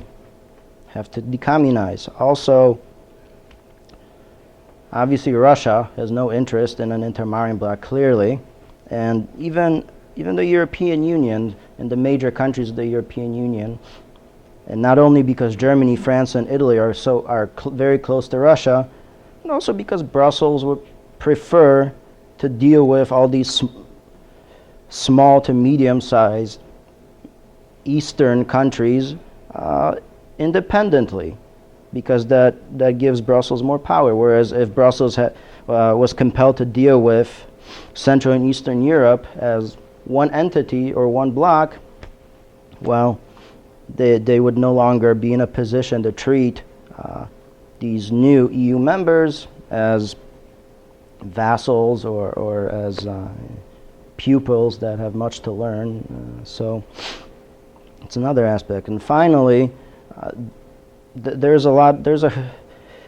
Speaker 2: decommunize. Also, obviously Russia has no interest in an intermarium bloc, clearly, and even the European Union and the major countries of the European Union, and not only because Germany, France, and Italy are very close to Russia, and also because Brussels would prefer to deal with all these small to medium-sized Eastern countries independently, because that gives Brussels more power. Whereas if Brussels was compelled to deal with Central and Eastern Europe as one entity or one bloc, well, they would no longer be in a position to treat these new EU members as vassals or as pupils that have much to learn. So it's another aspect. And finally,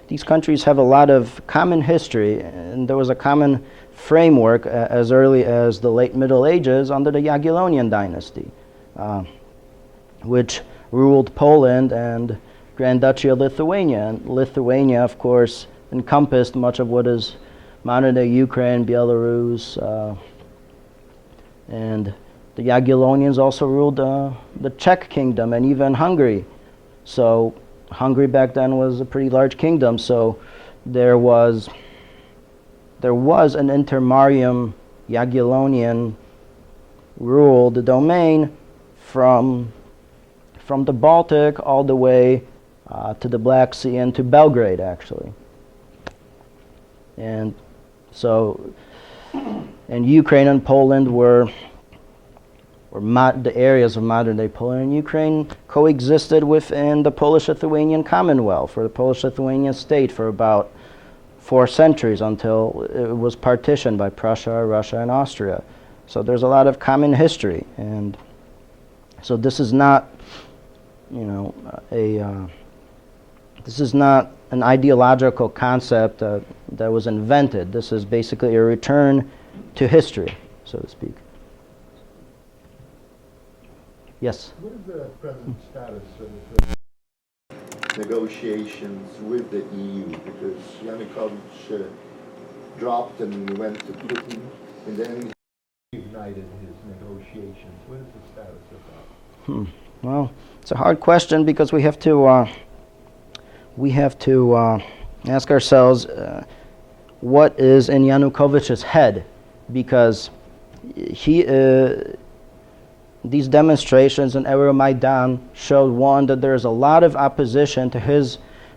Speaker 2: these countries have a lot of common history, and there was a common framework as early as the late Middle Ages under the Jagiellonian dynasty, which ruled Poland and Grand Duchy of Lithuania. And Lithuania, of course, encompassed much of what is modern-day Ukraine, Belarus, and the Jagiellonians also ruled the Czech kingdom and even Hungary. So Hungary back then was a pretty large kingdom, so there was an intermarium Jagiellonian ruled domain from the Baltic all the way to the Black Sea and to Belgrade, actually. And so, and Ukraine and Poland were the areas of modern-day Poland, and Ukraine coexisted within the Polish-Lithuanian Commonwealth, or the Polish-Lithuanian state, for about 4 centuries until it was partitioned by Prussia, Russia, and Austria. So there's a lot of common history, and so this is not, this is not an ideological concept that was invented. This is basically a return to history, so to speak. Yes?
Speaker 5: What is the present status of the negotiations with the EU? Because Yanukovych dropped and went to Putin, and then he ignited his negotiations. What is the status of that?
Speaker 2: Well, it's a hard question because we have to ask ourselves what is in Yanukovych's head, because these demonstrations in Euromaidan showed, one, that there's a lot of opposition to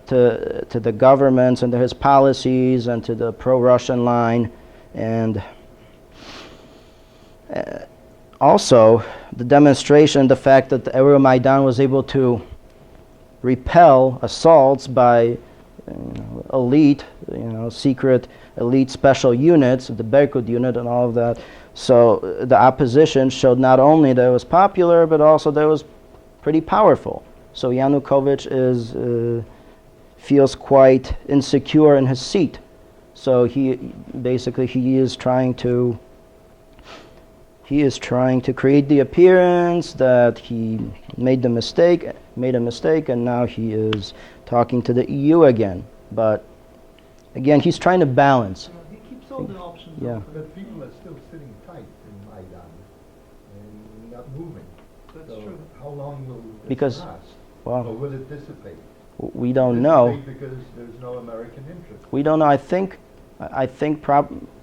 Speaker 2: the governments and to his policies and to the pro-Russian line, and also the demonstration, the fact that the Euromaidan was able to repel assaults by elite, secret elite special units, the Berkut unit and all of that. So the opposition showed not only that it was popular, but also that it was pretty powerful. So Yanukovych feels quite insecure in his seat. So he is trying to create the appearance that he made a mistake, and now he is talking to the EU again. But again, he's trying to balance.
Speaker 1: He keeps all the options
Speaker 2: Yeah.
Speaker 1: open.
Speaker 5: But people are still sitting tight in Maidan and not moving.
Speaker 1: That's
Speaker 5: So
Speaker 1: true.
Speaker 5: how long will this
Speaker 2: Because,
Speaker 5: last? Or
Speaker 2: well,
Speaker 5: will it dissipate?
Speaker 2: we don't know.
Speaker 5: Dissipate because there's no American interest.
Speaker 2: We don't know. I think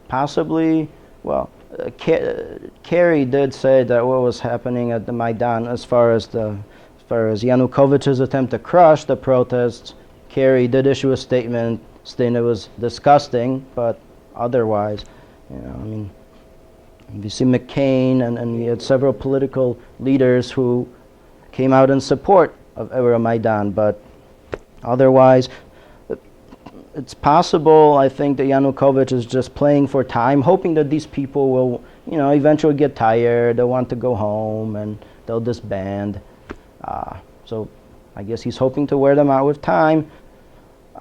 Speaker 2: possibly. Well, Kerry did say that what was happening at the Maidan, as far as Yanukovych's attempt to crush the protests, Kerry did issue a statement saying it was disgusting, but otherwise, you see McCain and we had several political leaders who came out in support of Euromaidan, but otherwise, it's possible, I think, that Yanukovych is just playing for time, hoping that these people will, eventually get tired, they'll want to go home, and they'll disband. So I guess he's hoping to wear them out with time.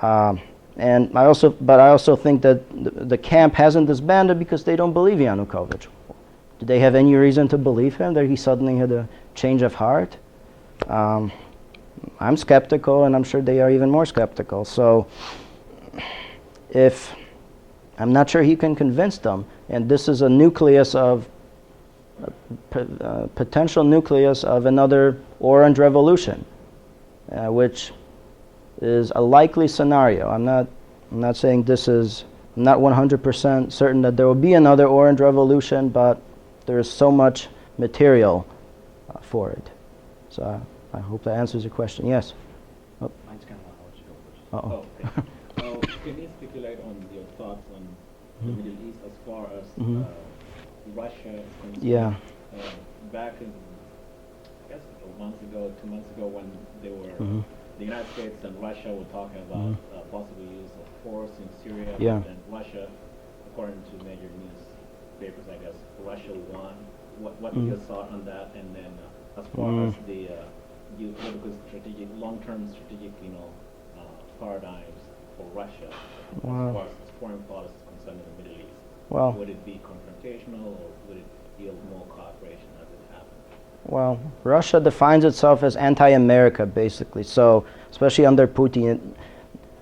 Speaker 2: And I also think that the camp hasn't disbanded because they don't believe Yanukovych. Do they have any reason to believe him, that he suddenly had a change of heart? I'm skeptical, and I'm sure they are even more skeptical. So I'm not sure he can convince them, and this is a nucleus of potential nucleus of another Orange Revolution, which is a likely scenario. I'm not saying this is. I'm not 100% certain that there will be another Orange Revolution, but there is so much material for it. So I hope that answers your question. Yes.
Speaker 6: Mine's kind of I'll let you go first.
Speaker 2: Uh-oh.
Speaker 6: Oh, okay. Can you speculate on your thoughts on the Middle East as far as Russia is concerned?
Speaker 2: Yeah.
Speaker 6: Back in, I guess, a month ago, 2 months ago, when they were, the United States and Russia were talking about possible use of force in Syria,
Speaker 2: Yeah.
Speaker 6: and Russia, according to major newspapers, I guess, Russia won. What's your thought on that? And then, as far as the geopolitical long-term strategic, paradigms for Russia, as far as its foreign policy is concerned in the Middle East, would it be confrontational, or would it yield more cooperation as it happens?
Speaker 2: Well, Russia defines itself as anti-America, basically. So, especially under Putin,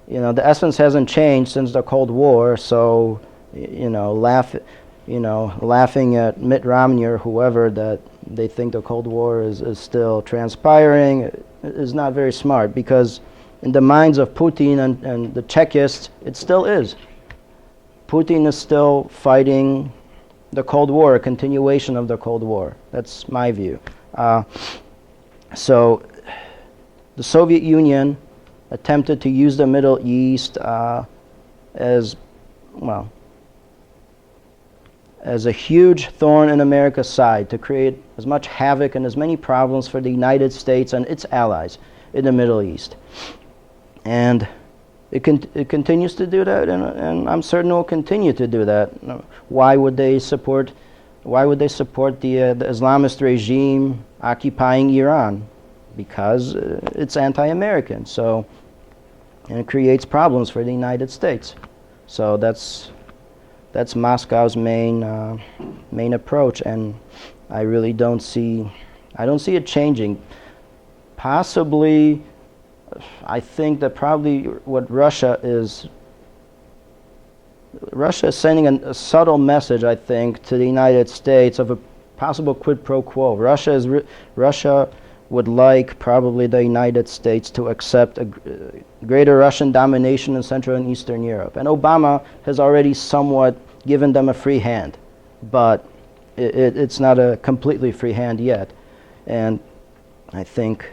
Speaker 2: the essence hasn't changed since the Cold War. So, laughing at Mitt Romney or whoever that they think the Cold War is still transpiring is not very smart, because in the minds of Putin and the Chekists, it still is. Putin is still fighting the Cold War, a continuation of the Cold War. That's my view. So the Soviet Union attempted to use the Middle East as a huge thorn in America's side, to create as much havoc and as many problems for the United States and its allies in the Middle East. And it continues to do that, and I'm certain it will continue to do that. Why would they support the Islamist regime occupying Iran? Because it's anti-American. So, and it creates problems for the United States. So that's Moscow's main approach, and I really don't see it changing. Possibly, I think that probably what Russia is sending a subtle message, I think, to the United States of a possible quid pro quo. Russia would like probably the United States to accept a greater Russian domination in Central and Eastern Europe. And Obama has already somewhat given them a free hand, but it's not a completely free hand yet. And I think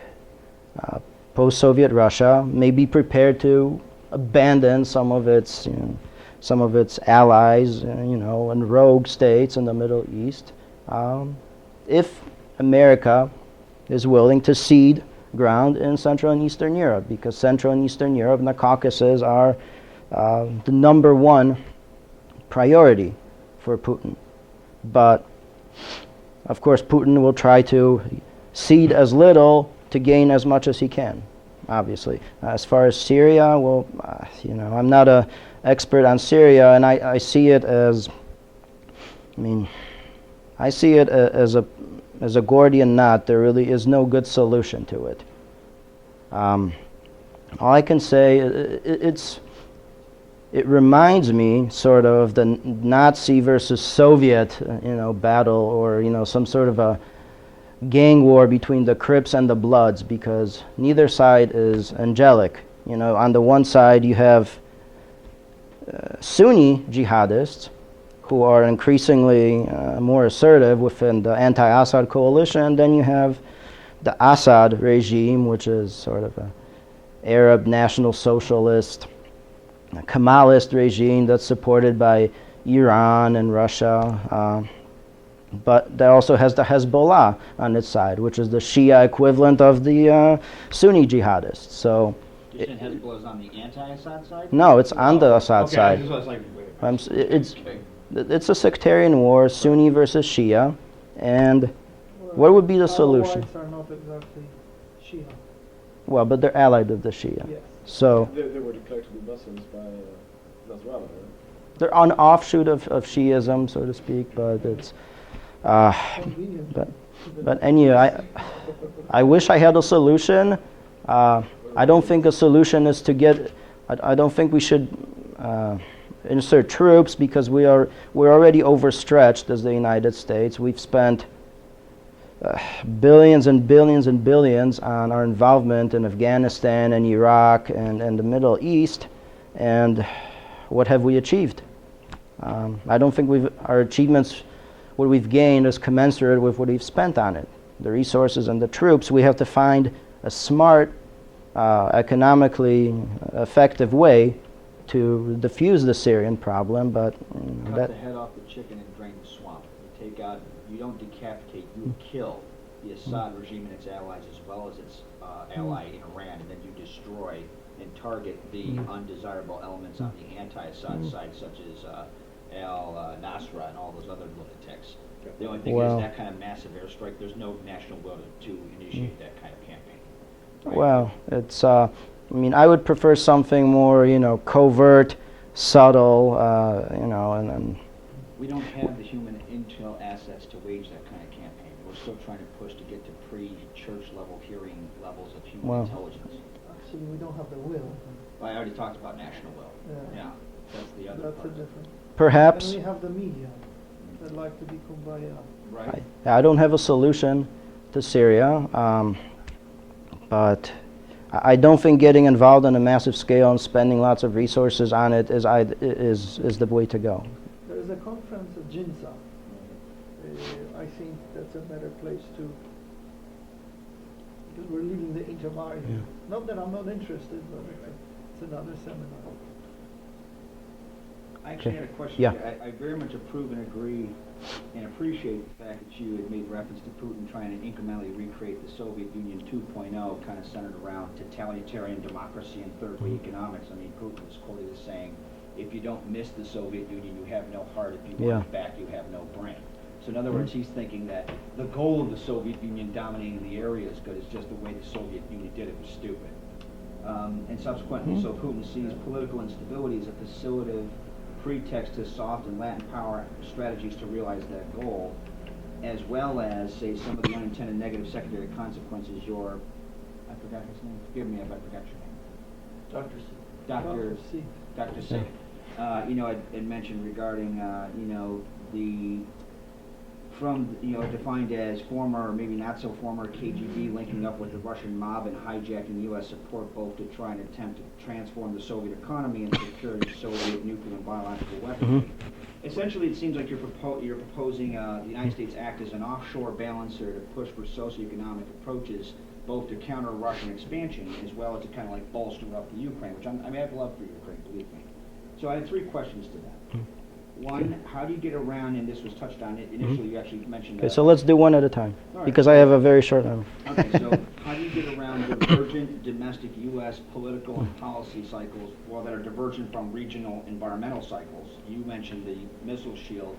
Speaker 2: post-Soviet Russia may be prepared to abandon some of its allies, and rogue states in the Middle East, if America is willing to cede ground in Central and Eastern Europe, because Central and Eastern Europe and the Caucasus are the number one priority for Putin. But of course, Putin will try to cede as little to gain as much as he can, obviously. As far as Syria, well, I'm not an expert on Syria, and I see it as, as a Gordian knot. There really is no good solution to it. All I can say, it reminds me sort of the Nazi versus Soviet, battle, or some sort of a gang war between the Crips and the Bloods, because neither side is angelic. On the one side you have Sunni jihadists who are increasingly more assertive within the anti-Assad coalition. Then you have the Assad regime, which is sort of an Arab national socialist, a Kemalist regime that's supported by Iran and Russia. But that also has the Hezbollah on its side, which is the Shia equivalent of the Sunni jihadists. So,
Speaker 3: You're saying Hezbollah is on the anti-Assad side?
Speaker 2: No, it's on the Assad side.
Speaker 3: Okay, I was like,
Speaker 2: It's a sectarian war, Sunni versus Shia, and what would be the solution?
Speaker 7: Alawites are not exactly Shia.
Speaker 2: Well, but they're allied with the Shia.
Speaker 7: Yes.
Speaker 2: So
Speaker 8: They were declared to be Muslims by Nasrallah, right?
Speaker 2: they're an offshoot of Shiism, so to speak, but it's
Speaker 7: Convenient.
Speaker 2: but anyway, I wish I had a solution. I don't think a solution is to get. I don't think we should insert troops, because we're already overstretched as the United States. We've spent billions and billions and billions on our involvement in Afghanistan and Iraq and the Middle East, and what have we achieved? I don't think our achievements, what we've gained, is commensurate with what we've spent on it. The resources and the troops. We have to find a smart, economically effective way to diffuse the Syrian problem, but
Speaker 3: cut the head off the chicken and drain the swamp. You don't decapitate, you kill the Assad regime and its allies, as well as its ally in Iran, and then you destroy and target the undesirable elements on the anti-Assad side, such as al-Nusra and all those other lunatics. The only thing is that kind of massive airstrike, there's no national will to initiate that kind of campaign. Right?
Speaker 2: Well, it's, I would prefer something more, covert, subtle, and
Speaker 3: We don't have the human intel assets to wage that kind of campaign. We're still trying to push to get to pre-church level hearing levels of human intelligence.
Speaker 7: Actually, we don't have the will.
Speaker 3: I already talked about national will. Yeah, that's the other
Speaker 7: That's
Speaker 3: part.
Speaker 7: a different.
Speaker 2: perhaps.
Speaker 7: And we have the media that like to be kumbaya.
Speaker 3: Right.
Speaker 2: I don't have a solution to Syria, but I don't think getting involved on a massive scale and spending lots of resources on it is the way to go.
Speaker 7: There is a conference at Ginza. I think that's a better place to, because we're leaving the Intermarium.
Speaker 2: Yeah.
Speaker 7: Not that I'm not interested, but it's another seminar.
Speaker 3: I actually
Speaker 2: Okay.
Speaker 3: had a question.
Speaker 2: Yeah.
Speaker 3: I very much approve and agree and appreciate the fact that you had made reference to Putin trying to incrementally recreate the Soviet Union 2.0, kind of centered around totalitarian democracy and third-way economics. I mean, Putin was quoted as saying, if you don't miss the Soviet Union, you have no heart. If you want it back, you have no brain. So in other words, he's thinking that the goal of the Soviet Union dominating the area is good. It's just the way the Soviet Union did it was stupid. And subsequently, so Putin sees political instability as a facilitative pretext to soft and Latin power strategies to realize that goal, as well as, say, some of the unintended negative secondary consequences. I forgot his name. Forgive me if I forgot your name.
Speaker 4: Dr. C.
Speaker 3: Dr.
Speaker 7: C.
Speaker 3: Dr. Scylla. Had mentioned regarding, the from, defined as former, or maybe not so former KGB linking up with the Russian mob and hijacking U.S. support both to try and attempt to transform the Soviet economy and secure Soviet nuclear and biological weaponry. Essentially, it seems like you're proposing the United States act as an offshore balancer to push for socioeconomic approaches both to counter Russian expansion as well as to kind of like bolster up the Ukraine, which I have love for Ukraine, believe me. So I had 3 questions to that. One, how do you get around, and this was touched on it initially, you actually mentioned
Speaker 2: Okay, so let's do one at a time, because I have a very short time.
Speaker 3: Okay, so how do you get around divergent domestic U.S. political and policy cycles, that are divergent from regional environmental cycles? You mentioned the missile shield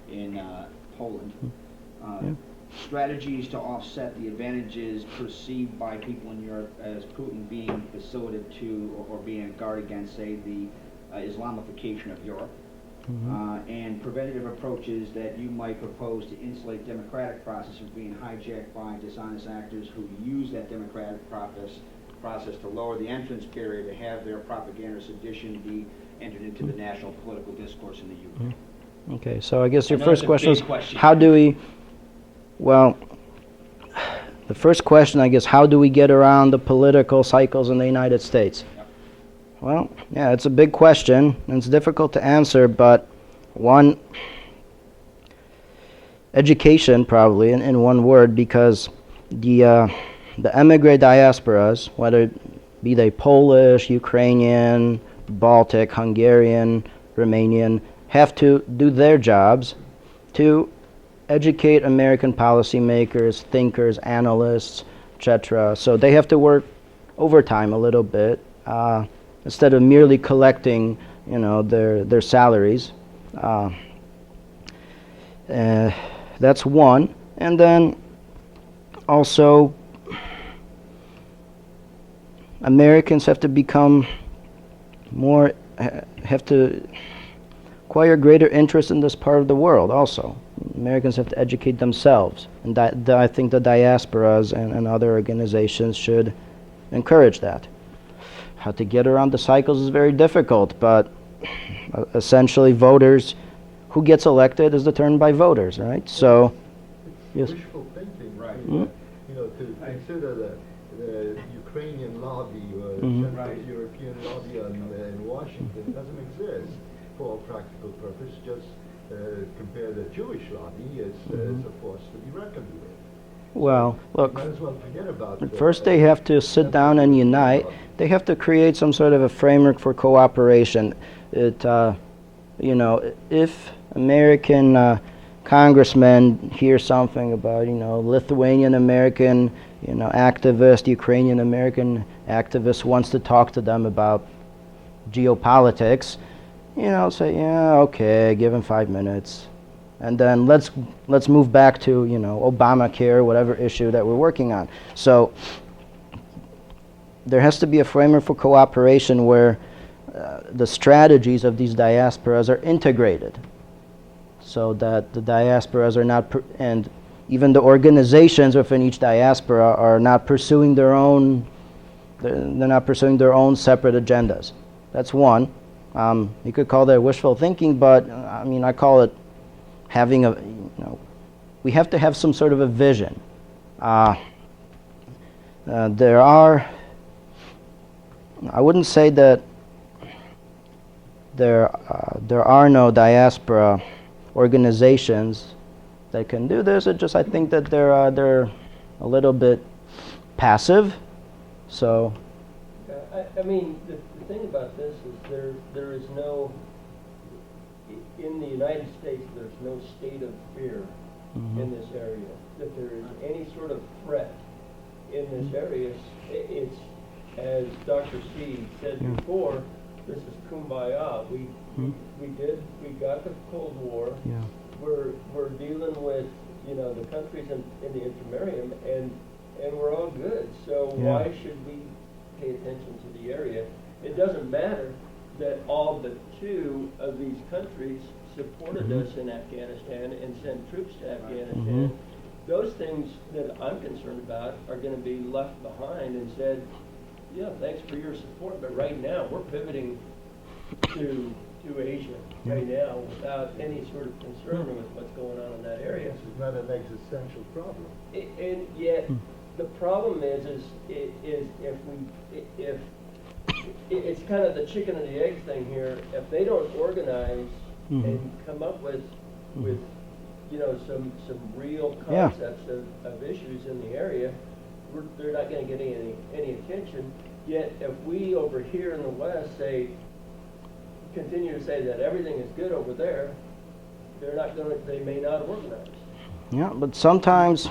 Speaker 3: in Poland. Strategies to offset the advantages perceived by people in Europe as Putin being facilitative to or being a guard against, say, the Islamification of Europe. And preventative approaches that you might propose to insulate democratic process from being hijacked by dishonest actors who use that democratic process to lower the entrance barrier to have their propaganda or sedition be entered into the national political discourse in the UK.
Speaker 2: Okay, so I guess your
Speaker 3: I know
Speaker 2: first
Speaker 3: it's a
Speaker 2: question
Speaker 3: big
Speaker 2: is,
Speaker 3: question.
Speaker 2: how do we, well, the first question, I guess, how do we get around the political cycles in the United States? Well, yeah, it's a big question, and it's difficult to answer, but one, education probably, in one word, because the emigre diasporas, whether be they Polish, Ukrainian, Baltic, Hungarian, Romanian, have to do their jobs to educate American policymakers, thinkers, analysts, etc. So they have to work overtime a little bit, instead of merely collecting, their salaries. That's one. And then also, Americans have to become more, have to acquire greater interest in this part of the world also. Americans have to educate themselves. And I think the diasporas and other organizations should encourage that. How to get around the cycles is very difficult, but essentially voters, who gets elected is determined by voters, right? So, yes.
Speaker 5: Wishful thinking,
Speaker 3: Right.
Speaker 5: to consider the Ukrainian lobby or Central European lobby in Washington doesn't exist for all practical purpose. Just compare the Jewish lobby as a force to be reckoned with.
Speaker 2: Well, look,
Speaker 5: Might as well forget about it.
Speaker 2: first they have to sit down and unite. They have to create some sort of a framework for cooperation. If American congressmen hear something about, Lithuanian American, activist, Ukrainian American activist wants to talk to them about geopolitics, say, yeah, okay, give him 5 minutes. And then let's move back to, Obamacare, whatever issue that we're working on. So there has to be a framework for cooperation where the strategies of these diasporas are integrated, so that the diasporas are not, and even the organizations within each diaspora are not pursuing their own, they're not pursuing their own separate agendas. That's one. You could call that wishful thinking, but I call it having a, we have to have some sort of a vision. There are, I wouldn't say that there are no diaspora organizations that can do this. It just, I think that they're a little bit passive. So,
Speaker 4: the thing about this is there is no, in the United States, there's no state of fear in this area. That there is any sort of threat in this area, it's, as Dr. C said before, this is kumbaya. We got the Cold War.
Speaker 2: yeah.
Speaker 4: We're dealing with, the countries in the Intermarium, and we're all good. So why should we pay attention to the area? It doesn't matter that all but 2 of these countries supported us in Afghanistan and sent troops to Afghanistan. Those things that I'm concerned about are going to be left behind and said, yeah, thanks for your support, but right now we're pivoting to Asia right now without any sort of concern with what's going on in that area.
Speaker 5: As a not an existential problem.
Speaker 4: And yet, the problem is if it's kind of the chicken and the egg thing here. If they don't organize and come up with you know some real concepts of issues in the area, they're not going to get any attention. Yet, if we over here in the West continue to say that everything is good over there, they're not going to. They may not organize.
Speaker 2: Yeah, but sometimes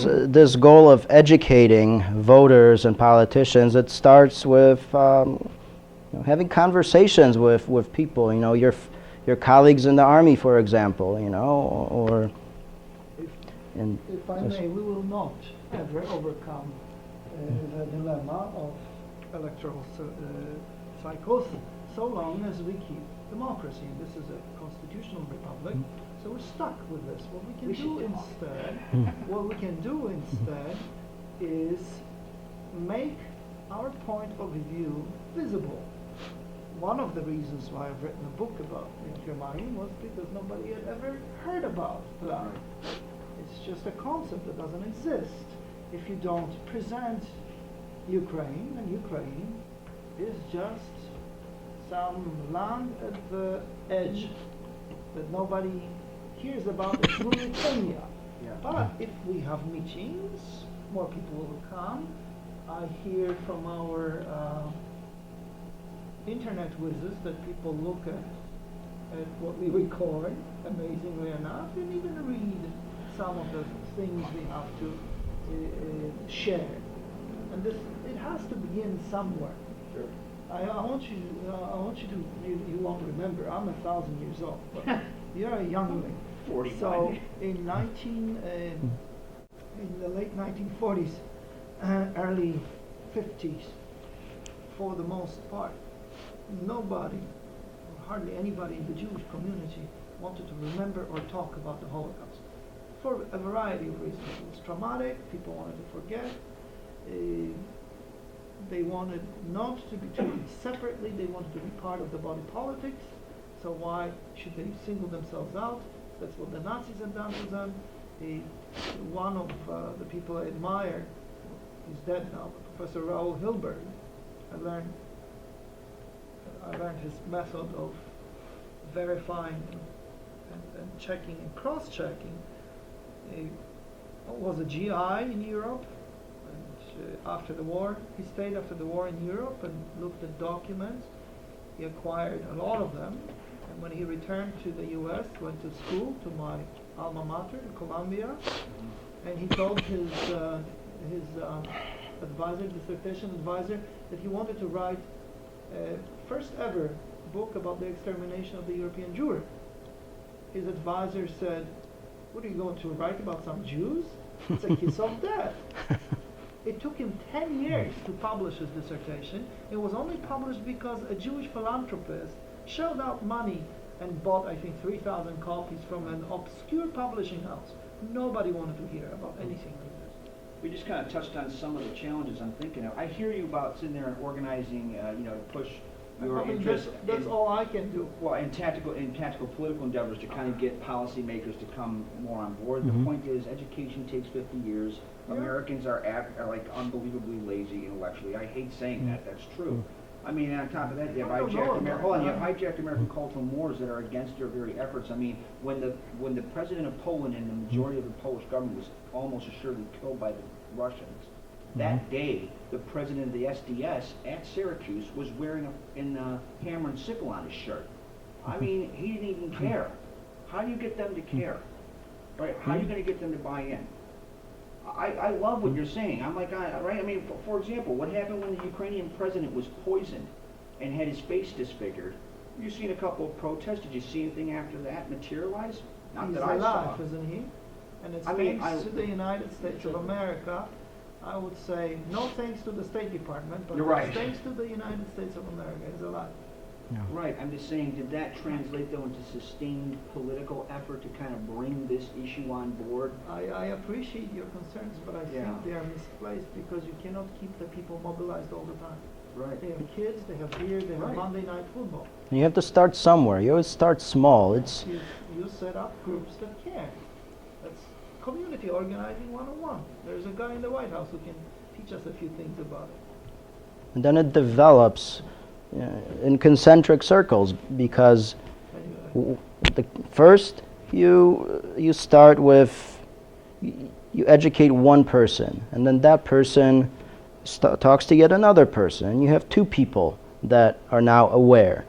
Speaker 2: this goal of educating voters and politicians, it starts with having conversations with people. You know, your colleagues in the army, for example. You know, or
Speaker 7: If I may, we will not ever overcome the dilemma of electoral psychosis so long as we keep democracy. This is a constitutional republic, so we're stuck with this. What we can do instead is make our point of view visible. One of the reasons why I've written a book about Intermarium was because nobody had ever heard about that. It's just a concept that doesn't exist. If you don't present Ukraine, and Ukraine is just some land at the edge that nobody hears about. It's Mauritania. But if we have meetings, more people will come. I hear from our internet whizzes that people look at what we record, amazingly enough, and even read some of the things we have to share. And it has to begin somewhere.
Speaker 4: Sure.
Speaker 7: I want you to, you won't remember, I'm 1,000 years old, but you're a youngling.
Speaker 3: 45.
Speaker 7: So in the late 1940s, early 50s, for the most part, nobody, or hardly anybody in the Jewish community wanted to remember or talk about the Holocaust. For a variety of reasons. It was traumatic, people wanted to forget. They wanted not to be treated separately, they wanted to be part of the body politics. So why should they single themselves out? That's what the Nazis had done to them. One of the people I admire, he's dead now, Professor Raoul Hilberg. I learned his method of verifying and checking and cross-checking. He was a GI in Europe, and after the war, he stayed after the war in Europe and looked at documents. He acquired a lot of them, and when he returned to the U.S., went to school, to my alma mater, Columbia, and he told his advisor, dissertation advisor, that he wanted to write first ever book about the extermination of the European Jewry. His advisor said, "What are you going to write about some Jews? It's a kiss of death." It took him 10 years to publish his dissertation. It was only published because a Jewish philanthropist shelled out money and bought, I think, 3,000 copies from an obscure publishing house. Nobody wanted to hear about anything like this.
Speaker 3: We just kind of touched on some of the challenges I'm thinking of. I hear you about sitting there and organizing, to push your interests.
Speaker 7: That's all I can do.
Speaker 3: Well, in tactical political endeavors to kind of get policymakers to come more on board. The point is, education takes 50 years.
Speaker 7: Yeah.
Speaker 3: Americans are like unbelievably lazy intellectually. I hate saying that. That's true. I mean, on top of that, you have hijacked American cultural mores that are against your very efforts. I mean, when the president of Poland and the majority of the Polish government was almost assuredly killed by the Russians, that day, the president of the SDS at Syracuse was wearing a hammer and sickle on his shirt. I mean, he didn't even care. How do you get them to care? Right? How are you going to get them to buy in? I love what you're saying. I'm like, right? I mean, for example, what happened when the Ukrainian president was poisoned and had his face disfigured? You've seen a couple of protests. Did you see anything after that materialize? Not
Speaker 7: He's
Speaker 3: that I
Speaker 7: alive,
Speaker 3: saw.
Speaker 7: isn't he? And it's
Speaker 3: I mean,
Speaker 7: thanks to the United States of America. I would say no thanks to the State Department, but
Speaker 3: You're right.
Speaker 7: thanks to the United States of America. He's alive.
Speaker 3: Right, I'm just saying, did that translate though into sustained political effort to kind of bring this issue on board?
Speaker 7: I appreciate your concerns, but I think they are misplaced because you cannot keep the people mobilized all the time.
Speaker 3: Right.
Speaker 7: They have kids, they have beer, they have Monday night football.
Speaker 2: You have to start somewhere. You always start small. It's
Speaker 7: you set up groups that care. That's community organizing 101. There's a guy in the White House who can teach us a few things about it.
Speaker 2: And then it develops in concentric circles, because first you start with, you educate one person, and then that person talks to yet another person, and you have two people that are now aware,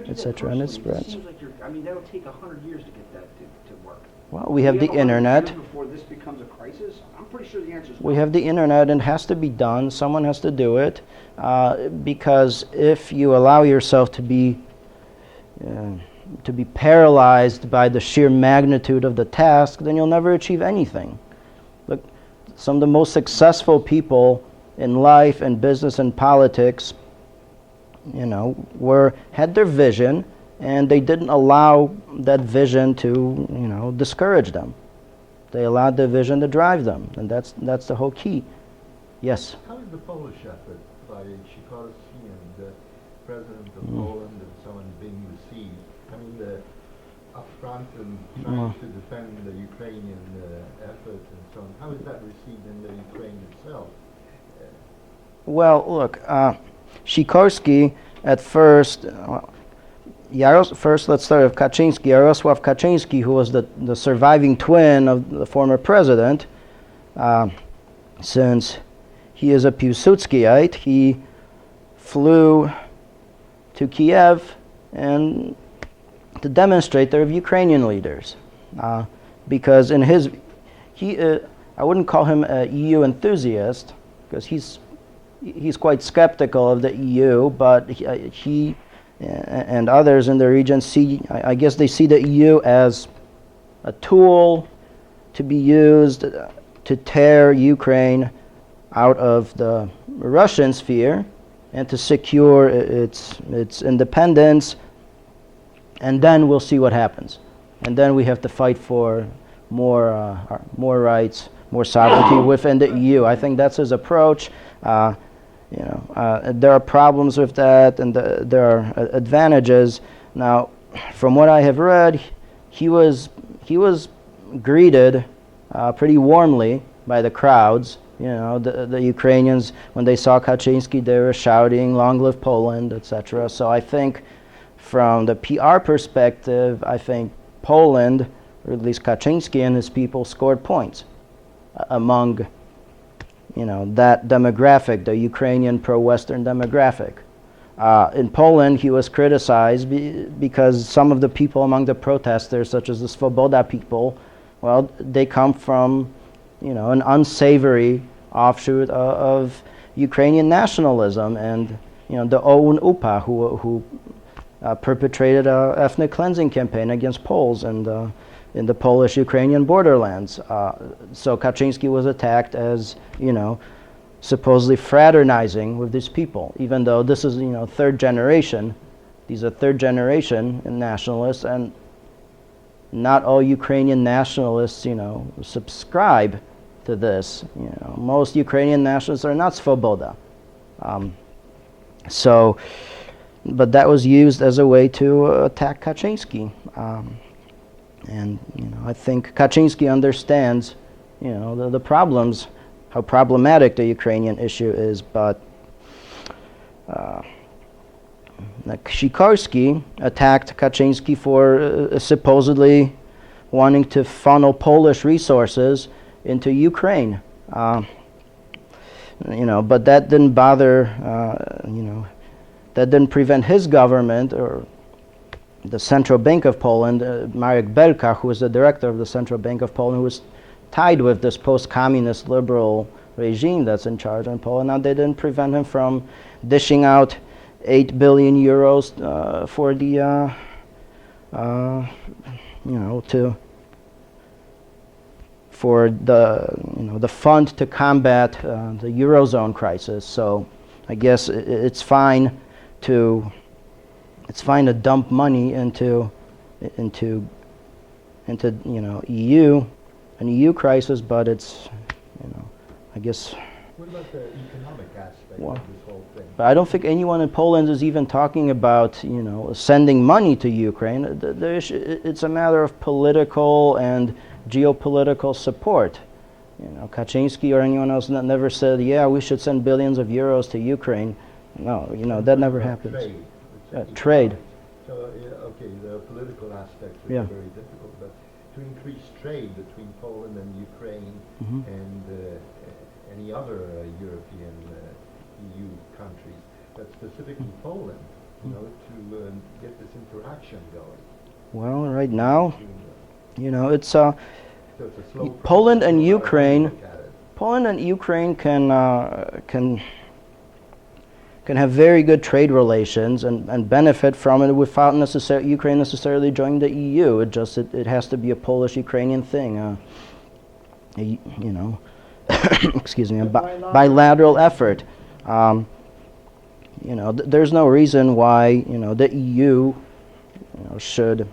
Speaker 2: etc., and it spreads.
Speaker 3: It seems like that'll take 100 years to get that to work.
Speaker 2: Well, we have the
Speaker 3: 100
Speaker 2: internet.
Speaker 3: years before this becomes a crisis? I'm pretty sure the answer is
Speaker 2: We
Speaker 3: no.
Speaker 2: have the internet, and it has to be done. Someone has to do it, because if you allow yourself to be paralyzed by the sheer magnitude of the task, then you'll never achieve anything. Look, some of the most successful people in life and business and politics, had their vision, and they didn't allow that vision to, discourage them. They allowed the vision to drive them, and that's the whole key. Yes.
Speaker 5: How is the Polish effort by Sikorski and the president of Poland and so on being received? Up front and trying to defend the Ukrainian effort and so on. How is that received in the Ukraine itself?
Speaker 2: Well, look, Sikorski at first. First, let's start with Kaczynski. Jarosław Kaczynski, who was the surviving twin of the former president, since he is a Piłsudskiite, he flew to Kiev and to demonstrate there with Ukrainian leaders, because in I wouldn't call him an EU enthusiast, because he's quite skeptical of the EU, but he and others in the region I guess they see the EU as a tool to be used to tear Ukraine out of the Russian sphere and to secure its independence, and then we'll see what happens. And then we have to fight for more rights, more sovereignty within the EU. I think that's his approach. There are problems with that, and there are advantages. Now, from what I have read, he was greeted pretty warmly by the crowds. The Ukrainians, when they saw Kaczynski, they were shouting, "Long live Poland," etc. So I think, from the PR perspective, I think Poland, or at least Kaczynski and his people, scored points among that demographic, the Ukrainian pro-Western demographic. In Poland, he was criticized because some of the people among the protesters, such as the Svoboda people, well, they come from, an unsavory offshoot of Ukrainian nationalism, and the OUN UPA, who perpetrated an ethnic cleansing campaign against Poles and in the Polish-Ukrainian borderlands. So Kaczynski was attacked as, supposedly fraternizing with these people, even though this is, third generation. These are third generation nationalists, and not all Ukrainian nationalists, subscribe to this. Most Ukrainian nationalists are not Svoboda. But that was used as a way to attack Kaczynski. And I think Kaczynski understands, the problems, how problematic the Ukrainian issue is. But Sikorski attacked Kaczynski for supposedly wanting to funnel Polish resources into Ukraine. But that didn't bother. That didn't prevent his government, or the Central Bank of Poland, Marek Belka, who was the director of the Central Bank of Poland, who was tied with this post-communist liberal regime that's in charge in Poland. Now, they didn't prevent him from dishing out 8 billion euros for the, for the fund to combat the Eurozone crisis. So I guess it's fine to dump money into EU, an EU crisis, but it's, I guess
Speaker 5: What about the economic aspect
Speaker 2: Well,
Speaker 5: of this whole thing?
Speaker 2: But I don't think anyone in Poland is even talking about, sending money to Ukraine. It's a matter of political and geopolitical support. Kaczynski or anyone else never said, yeah, we should send billions of euros to Ukraine. No, that never happens.
Speaker 5: Trade.
Speaker 2: Trade.
Speaker 5: So, okay, the political aspects are
Speaker 2: Yeah.
Speaker 5: very difficult, but to increase trade between Poland and Ukraine
Speaker 2: Mhm.
Speaker 5: and any other European EU countries, but specifically Poland, to get this interaction going.
Speaker 2: Well, right now, it's
Speaker 5: So it's a slow
Speaker 2: Poland
Speaker 5: process,
Speaker 2: and
Speaker 5: no matter how you
Speaker 2: Ukraine.
Speaker 5: look at it.
Speaker 2: Poland and Ukraine can have very good trade relations and benefit from it without Ukraine necessarily joining the EU. It has to be a Polish-Ukrainian thing. Excuse me, a bilateral effort. There's no reason why the EU should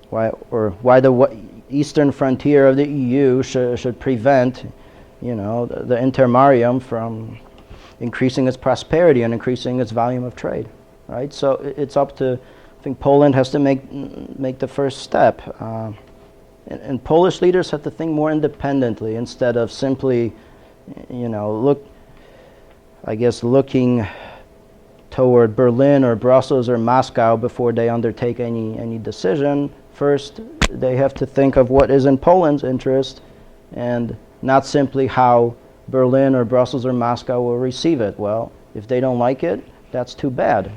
Speaker 2: why the eastern frontier of the EU should prevent the Intermarium from increasing its prosperity and increasing its volume of trade, right? So it's up to, I think Poland has to make the first step, and Polish leaders have to think more independently instead of simply, looking toward Berlin or Brussels or Moscow before they undertake any decision. First, they have to think of what is in Poland's interest, and not simply how Berlin or Brussels or Moscow will receive it. Well, if they don't like it, that's too bad.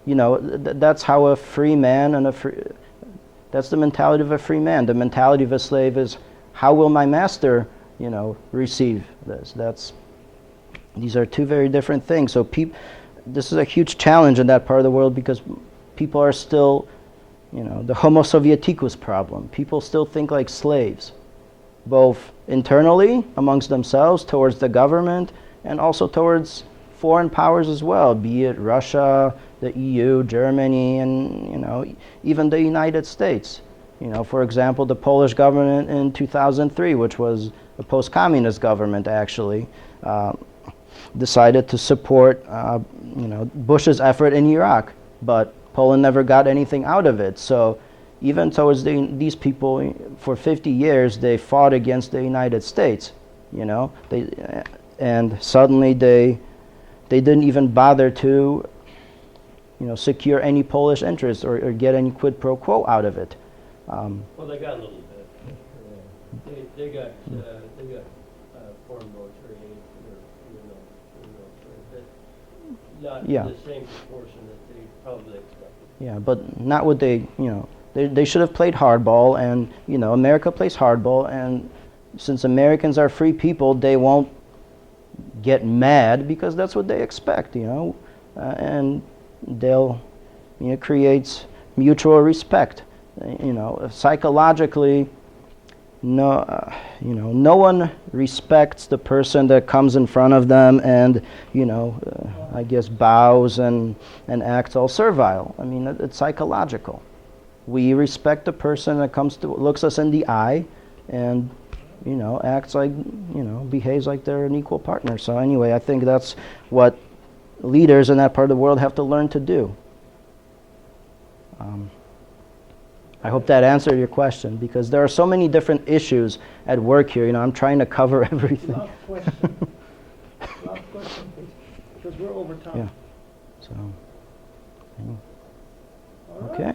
Speaker 2: That's how a free man that's the mentality of a free man. The mentality of a slave is, how will my master, receive this? These are two very different things. So this is a huge challenge in that part of the world because people are still, the Homo Sovieticus problem. People still think like slaves, both internally amongst themselves, towards the government, and also towards foreign powers as well, be it Russia, the EU, Germany, and even the United States. For example, the Polish government in 2003, which was a post-communist government actually, decided to support Bush's effort in Iraq, but Poland never got anything out of it. So even towards these people, for 50 years, they fought against the United States, and suddenly they didn't even bother to, secure any Polish interest or get any quid pro quo out of it.
Speaker 4: Well, they got a little bit. They got foreign military aid for not
Speaker 2: Yeah.
Speaker 4: in the same proportion that they probably expected.
Speaker 2: Yeah, but not what they should have played hardball, and America plays hardball, and since Americans are free people, they won't get mad because that's what they expect, and they'll creates mutual respect. Psychologically, no one respects the person that comes in front of them and bows and acts all servile. I mean, it's psychological. We respect the person that looks us in the eye and acts like, behaves like they're an equal partner. So anyway, I think that's what leaders in that part of the world have to learn to do. I hope that answered your question, because there are so many different issues at work here. I'm trying to cover everything.
Speaker 7: Last question. Last question, please, because we're over time.
Speaker 2: Yeah. So,
Speaker 7: All right.
Speaker 2: okay.